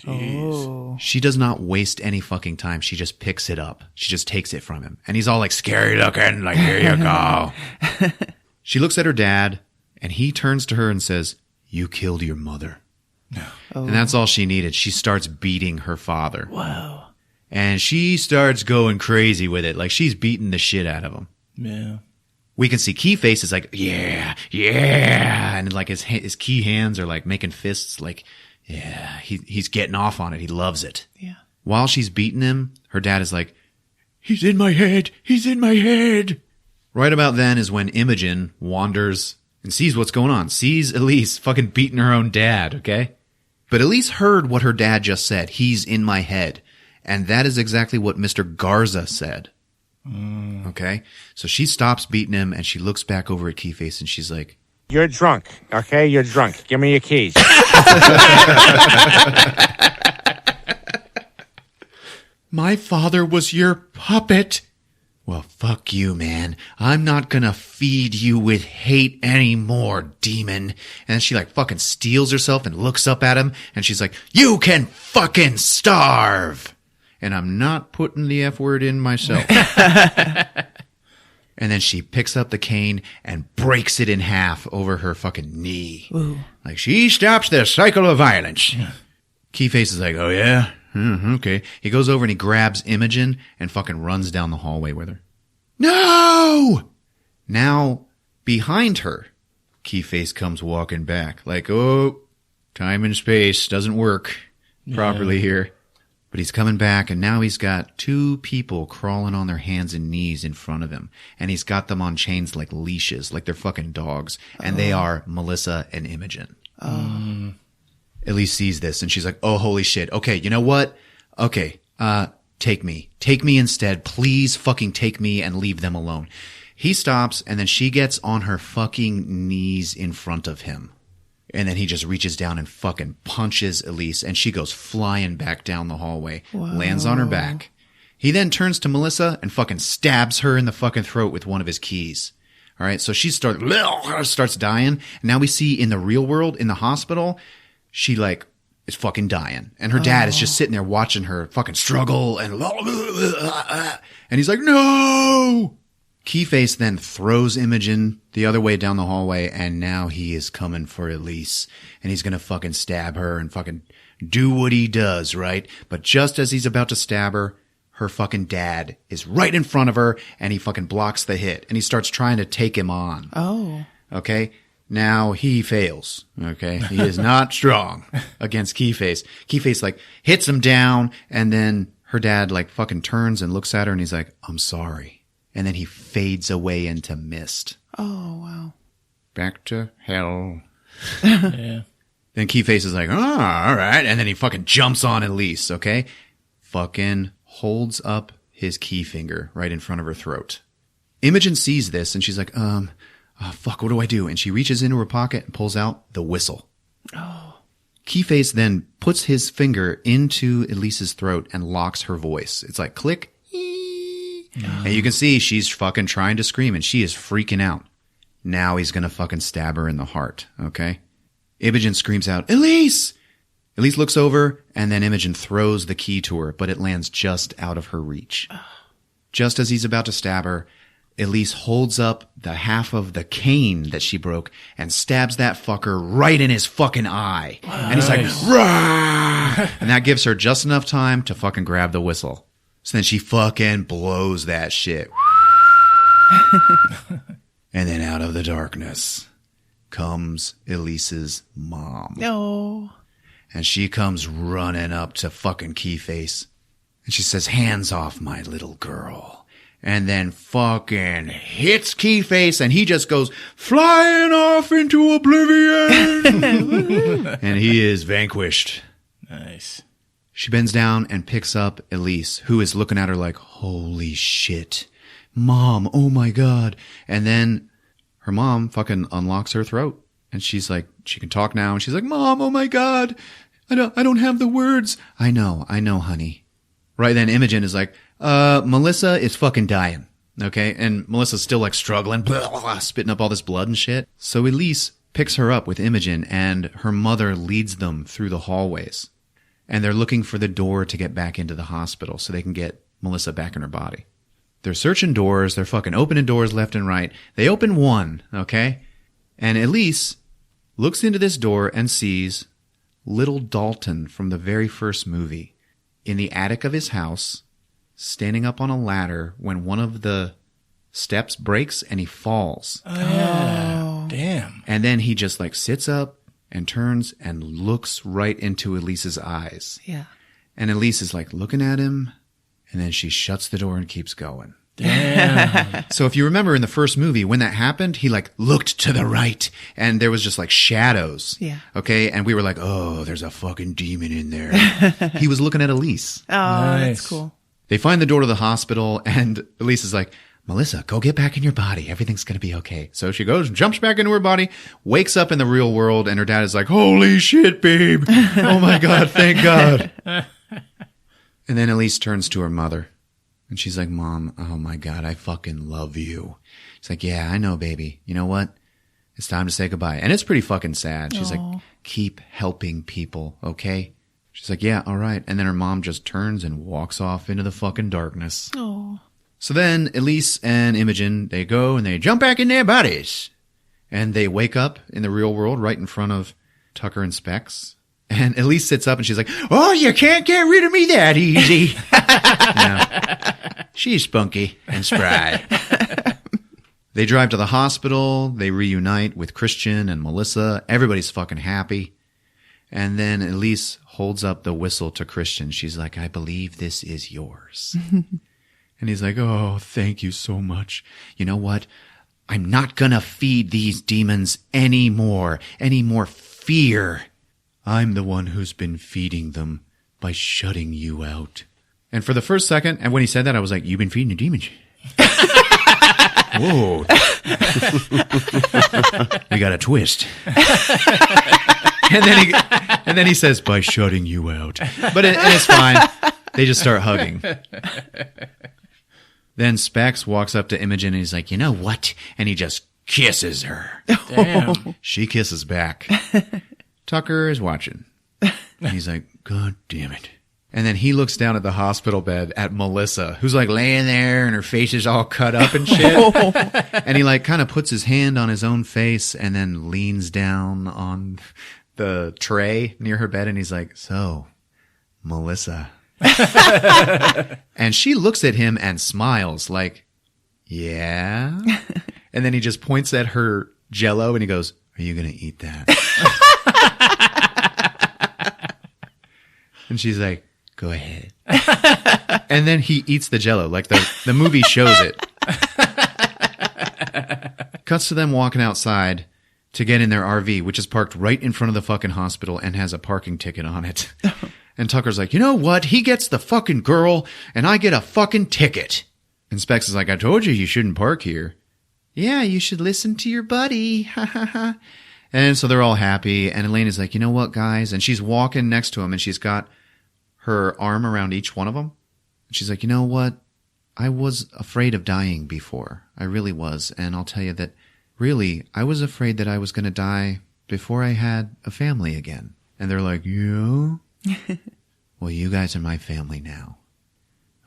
Jeez. Oh. She does not waste any fucking time. She just picks it up. She just takes it from him. And he's all like scary looking, like, here you go. She looks at her dad and he turns to her and says, you killed your mother. Oh. And that's all she needed. She starts beating her father. Wow. And she starts going crazy with it. Like she's beating the shit out of him. Yeah. We can see Keyface is like, yeah, yeah. And like his key hands are like making fists like, yeah, he's getting off on it. He loves it. Yeah. While she's beating him, her dad is like, He's in my head. He's in my head. Right about then is when Imogen wanders and sees what's going on. Sees Elise fucking beating her own dad, okay? But Elise heard what her dad just said. He's in my head. And that is exactly what Mr. Garza said. Okay? So she stops beating him and she looks back over at Keyface and she's like, You're drunk, okay? You're drunk. Give me your keys. my father was your puppet. Well, fuck you, man. I'm not gonna feed you with hate anymore, demon. And then she like fucking steals herself and looks up at him and she's like, you can fucking starve. And I'm not putting the F word in myself. And then she picks up the cane and breaks it in half over her fucking knee. Ooh. Like, she stops the cycle of violence. Yeah. Keyface is like, oh yeah? Okay. He goes over and he grabs Imogen and fucking runs down the hallway with her. No! Now, behind her, Keyface comes walking back. Like, oh, time and space doesn't work properly here. But he's coming back, and now he's got two people crawling on their hands and knees in front of him. And he's got them on chains like leashes, like they're fucking dogs. And they are Melissa and Imogen. Elise sees this, and she's like, oh, holy shit. Okay, you know what? Okay, take me. Take me instead. Please fucking take me and leave them alone. He stops, and then she gets on her fucking knees in front of him. And then he just reaches down and fucking punches Elise, and she goes flying back down the hallway, lands on her back. He then turns to Melissa and fucking stabs her in the fucking throat with one of his keys. All right, so she starts dying. And now we see in the real world, in the hospital, she like is fucking dying. And her dad is just sitting there watching her fucking struggle and he's like, no! Keyface then throws Imogen the other way down the hallway, and now he is coming for Elise. And he's gonna fucking stab her and fucking do what he does, right? But just as he's about to stab her, her fucking dad is right in front of her, and he fucking blocks the hit. And he starts trying to take him on. Oh. Okay? Now he fails. Okay? He is not strong against Keyface. Keyface, like, hits him down, and then her dad, like, fucking turns and looks at her, and he's like, I'm sorry. And then he fades away into mist. Oh, wow. Back to hell. Yeah. Then Keyface is like, oh, all right. And then he fucking jumps on Elise, okay? Fucking holds up his key finger right in front of her throat. Imogen sees this, and she's like, oh, fuck, what do I do? And she reaches into her pocket and pulls out the whistle. Oh. Keyface then puts his finger into Elise's throat and locks her voice. It's like, click. And you can see she's fucking trying to scream and she is freaking out. Now he's gonna fucking stab her in the heart, okay? Imogen screams out, Elise! Elise looks over and then Imogen throws the key to her, but it lands just out of her reach. Just as he's about to stab her, Elise holds up the half of the cane that she broke and stabs that fucker right in his fucking eye. And he's like, rah! And that gives her just enough time to fucking grab the whistle. So then she fucking blows that shit. And then out of the darkness comes Elise's mom. No. And she comes running up to fucking Keyface. And she says, hands off my little girl. And then fucking hits Keyface and he just goes flying off into oblivion. And he is vanquished. Nice. She bends down and picks up Elise, who is looking at her like, holy shit. Mom, oh my God. And then her mom fucking unlocks her throat. And she's like, she can talk now. And she's like, Mom, oh my God. I don't have the words. I know, honey. Right then Imogen is like, Melissa is fucking dying. Okay. And Melissa's still like struggling, blah, blah, blah, spitting up all this blood and shit. So Elise picks her up with Imogen and her mother leads them through the hallways. And they're looking for the door to get back into the hospital so they can get Melissa back in her body. They're searching doors. They're fucking opening doors left and right. They open one, okay? And Elise looks into this door and sees little Dalton from the very first movie in the attic of his house, standing up on a ladder when one of the steps breaks and he falls. Oh, yeah. Damn. And then he just like sits up and turns and looks right into Elise's eyes. Yeah. And Elise is like looking at him And then she shuts the door and keeps going. Damn. So if you remember in the first movie, when that happened, he like looked to the right and there was just like shadows. Yeah. Okay. And we were like, oh, there's a fucking demon in there. He was looking at Elise. Oh, Nice. that's cool. They find the door to the hospital and Elise is like, Melissa, go get back in your body. Everything's going to be okay. So she goes and jumps back into her body, wakes up in the real world, and her dad is like, holy shit, babe. Oh my God, thank God. And then Elise turns to her mother and she's like, Mom, oh my God, I fucking love you. She's like, yeah, I know, baby. You know what? It's time to say goodbye. And it's pretty fucking sad. She's like, keep helping people, okay? She's like, yeah, all right. And then her mom just turns and walks off into the fucking darkness. Oh. So then Elise and Imogen, they go and they jump back in their bodies. And they wake up in the real world right in front of Tucker and Specs. And Elise sits up and she's like, oh, you can't get rid of me that easy. No. She's spunky and spry. They drive to the hospital. They reunite with Christian and Melissa. Everybody's fucking happy. And then Elise holds up the whistle to Christian. She's like, I believe this is yours. And he's like, oh, thank you so much. You know what? I'm not going to feed these demons any more fear. I'm the one who's been feeding them by shutting you out. And for the first second, and when he said that, I was like, you've been feeding the demons. Whoa. We got a twist. And then he says, by shutting you out. But it's fine. They just start hugging. Then Specs walks up to Imogen and he's like, you know what? And he just kisses her. Damn. She kisses back. Tucker is watching. And he's like, God damn it. And then he looks down at the hospital bed at Melissa, who's like laying there and her face is all cut up and shit. And he like kind of puts his hand on his own face and then leans down on the tray near her bed. And he's like, so, Melissa. And she looks at him and smiles like, yeah. And then he just points at her Jell-O and he goes, are you going to eat that? And she's like, go ahead. And then he eats the Jell-O like the movie shows it. Cuts to them walking outside to get in their RV, which is parked right in front of the fucking hospital and has a parking ticket on it. And Tucker's like, you know what? He gets the fucking girl and I get a fucking ticket. And Specs is like, I told you shouldn't park here. Yeah, you should listen to your buddy. Ha ha ha. And so they're all happy. And Elena's like, you know what, guys? And she's walking next to him and she's got her arm around each one of them. And she's like, you know what? I was afraid of dying before. I really was. And I'll tell you that really, I was afraid that I was going to die before I had a family again. And they're like, yeah? Well, you guys are my family now.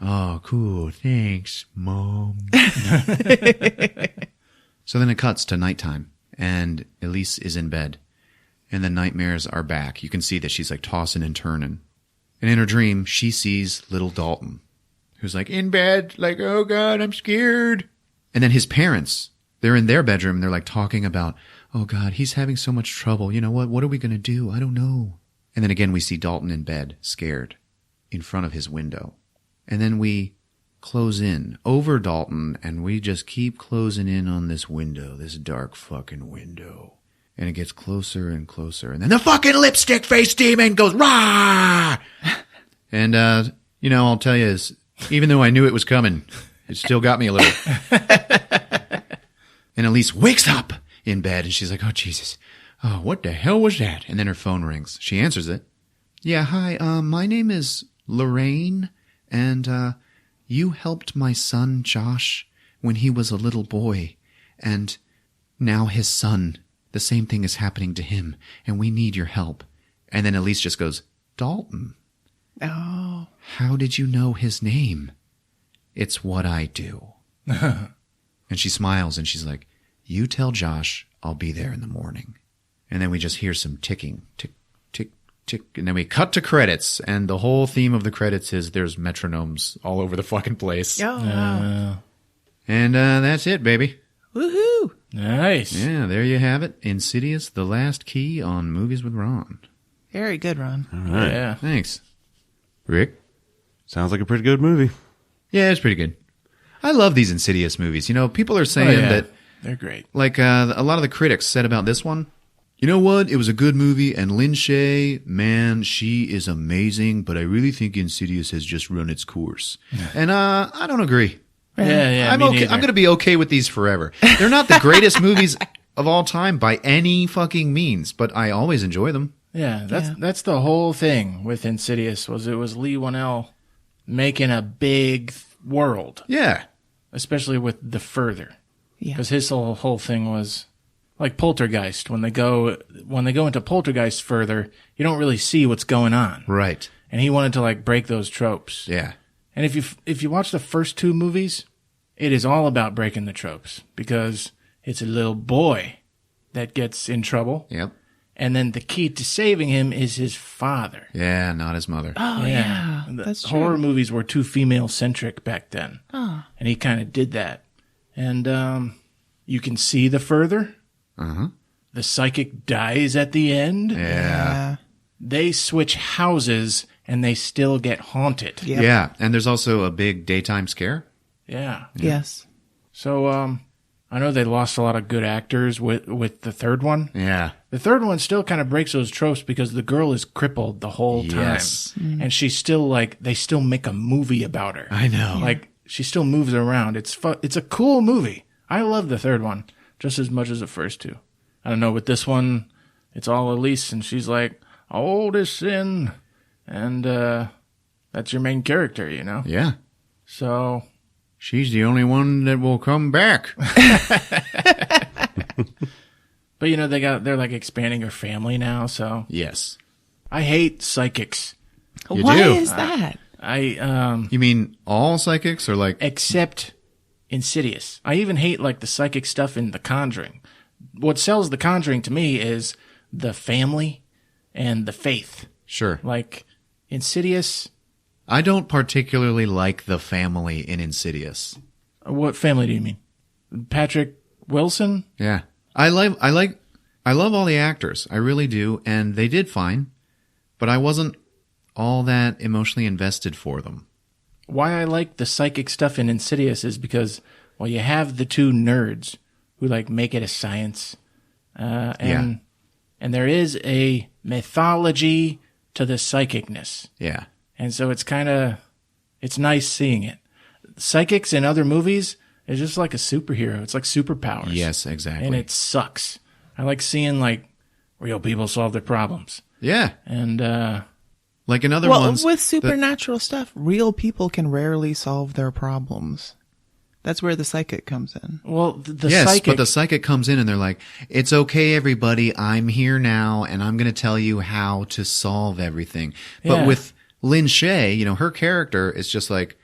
Oh, cool. Thanks, Mom. So then it cuts to nighttime, and Elise is in bed, and the nightmares are back. You can see that she's like tossing and turning. And in her dream, she sees little Dalton, who's like in bed, like, oh God, I'm scared. And then his parents, they're in their bedroom, and they're like talking about, oh God, he's having so much trouble. You know what? What are we going to do? I don't know. And then again, we see Dalton in bed, scared, in front of his window. And then we close in over Dalton, and we just keep closing in on this window, this dark fucking window. And it gets closer and closer. And then the fucking lipstick face demon goes, rah! And, I'll tell you, even though I knew it was coming, it still got me a little. And Elise wakes up in bed, and she's like, oh, Jesus. Oh, what the hell was that? And then her phone rings. She answers it. Yeah, hi, my name is Lorraine, and you helped my son, Josh, when he was a little boy, and now his son, the same thing is happening to him, and we need your help. And then Elise just goes, Dalton. Oh. How did you know his name? It's what I do. And she smiles, and she's like, you tell Josh I'll be there in the morning. And then we just hear some ticking, tick, tick, tick. And then we cut to credits. And the whole theme of the credits is there's metronomes all over the fucking place. Oh, wow. And that's it, baby. Woohoo. Nice. Yeah, there you have it. Insidious, the last key on Movies with Ron. Very good, Ron. All right. Yeah. Thanks. Rick? Sounds like a pretty good movie. Yeah, it's pretty good. I love these Insidious movies. You know, people are saying that they're great. Like a lot of the critics said about this one, you know what? It was a good movie, and Lin Shaye, man, she is amazing, but I really think Insidious has just run its course. And I don't agree. Yeah, I'm okay. I'm going to be okay with these forever. They're not the greatest movies of all time by any fucking means, but I always enjoy them. Yeah, that's the whole thing with Insidious was it was Lee Whannell making a big world. Yeah. Especially with The Further. Yeah. Because his whole thing was like Poltergeist. When they go into Poltergeist further, you don't really see what's going on. Right. And he wanted to like break those tropes. Yeah. And if you watch the first two movies, it is all about breaking the tropes because it's a little boy that gets in trouble. Yep. And then the key to saving him is his father. Yeah, not his mother. Oh, yeah. That's true. Horror movies were too female-centric back then. Oh. And he kind of did that. And you can see The Further. Uh-huh. The psychic dies at the end. Yeah. They switch houses, and they still get haunted. Yep. Yeah, and there's also a big daytime scare. Yeah. Yes. So, I know they lost a lot of good actors with the third one. Yeah. The third one still kind of breaks those tropes because the girl is crippled the whole time. Yes. And she's still like, they still make a movie about her. I know. Like, she still moves around. It's a cool movie. I love the third one just as much as the first two. I don't know, with this one, it's all Elise, and she's like, old is sin. And that's your main character, you know? Yeah. So... she's the only one that will come back. But you know they're like expanding her family now, so Yes. I hate psychics. Why do? is that? You mean all psychics or like Except Insidious. I even hate like the psychic stuff in The Conjuring. What sells The Conjuring to me is the family and the faith. Sure. Like Insidious. I don't particularly like the family in Insidious. What family do you mean? Patrick Wilson? Yeah. I love all the actors. I really do, and they did fine, but I wasn't all that emotionally invested for them. Why I like the psychic stuff in Insidious is because, well, you have the two nerds who like make it a science, and there is a mythology to the psychicness. Yeah. And so it's nice seeing it. Psychics in other movies is just like a superhero. It's like superpowers. Yes, exactly. And it sucks. I like seeing like real people solve their problems. Yeah. And, like in other Well, ones. with supernatural stuff, real people can rarely solve their problems. That's where the psychic comes in. well, the Yes, psychic. but the psychic comes in and they're like, it's okay, everybody. I'm here now, and I'm going to tell you how to solve everything. But Yeah. with Lin Shaye, you know, her character is just like,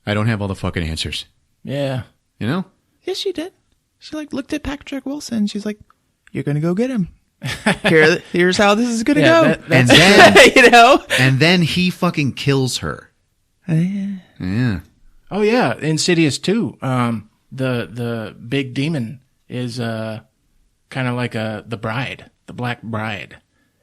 I don't have all the fucking answers. Yeah. You know? Yes, she did. She like looked at Patrick Wilson. She's like, "You're gonna go get him. Here's how this is gonna go." And then, you know. and then he fucking kills her. Yeah. Oh yeah, Insidious 2. The big demon is kind of like the bride, the Black Bride,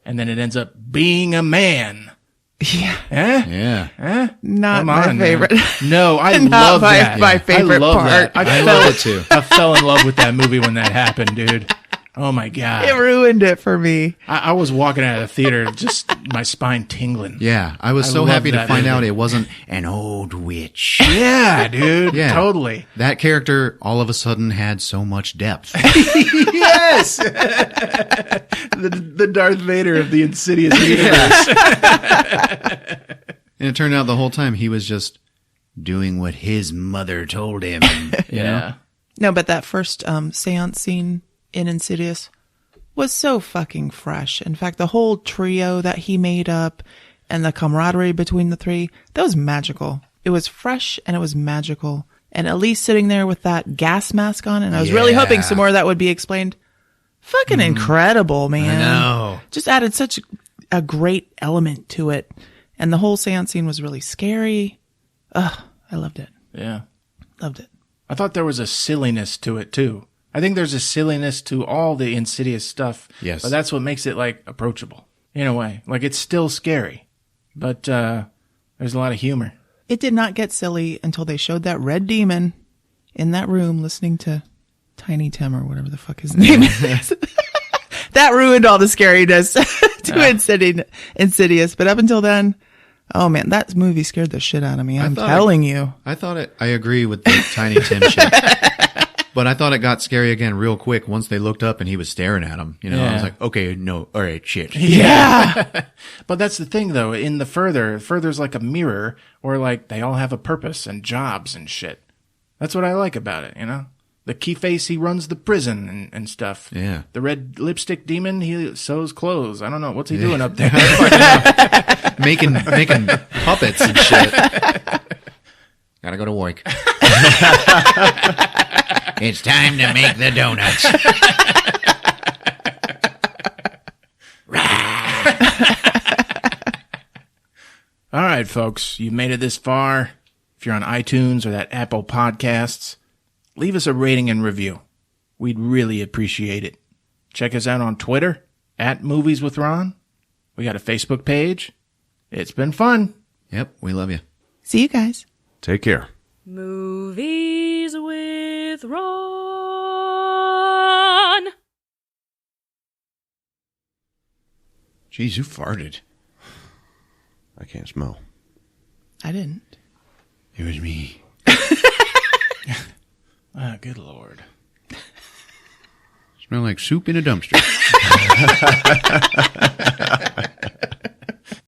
and then it ends up being a man. Yeah. Eh? Yeah. Eh? Not Come my on, favorite. Man. No, I Not love my- that. my favorite I love part. That. I love it too. I fell in love with that movie when that happened, dude. Oh my god. It ruined it for me. I was walking out of the theater, just my spine tingling. Yeah. I was I so love happy to that find movie. out it wasn't an old witch. Yeah, dude. Yeah. Totally. That character all of a sudden had so much depth. Yes. the Darth Vader of the Insidious universe. And it turned out the whole time he was just doing what his mother told him. You know? No, but that first seance scene in Insidious was so fucking fresh. In fact, the whole trio that he made up and the camaraderie between the three, that was magical. It was fresh and it was magical. And Elise sitting there with that gas mask on, and I was really hoping some more of that would be explained. Fucking incredible, man. I know. Just added such a great element to it. And the whole seance scene was really scary. Ugh, I loved it. Yeah. Loved it. I thought there was a silliness to it too. I think there's a silliness to all the Insidious stuff. Yes. But that's what makes it like approachable in a way. Like it's still scary, but there's a lot of humor. It did not get silly until they showed that red demon in that room listening to Tiny Tim or whatever the fuck his name is. That ruined all the scariness to Insidious. But up until then, oh man, that movie scared the shit out of me. I'm telling you. I agree with the Tiny Tim shit. But I thought it got scary again real quick once they looked up and he was staring at him. You know, I was like, okay, no, all right, shit. Yeah. But that's the thing, though. In the Further's like a mirror where, like, they all have a purpose and jobs and shit. That's what I like about it, you know? The key face, he runs the prison and stuff. Yeah. The red lipstick demon, he sews clothes. I don't know. What's he doing up there? making puppets and shit. Gotta go to work. It's time to make the donuts. All right, folks, you've made it this far. If you're on iTunes or that Apple Podcasts, leave us a rating and review. We'd really appreciate it. Check us out on Twitter, @MoviesWithRon. We got a Facebook page. It's been fun. Yep, we love you. See you guys. Take care. Movies with Ron. Jeez, who farted? I can't smell. I didn't. It was me. Ah, good Lord. Smell like soup in a dumpster.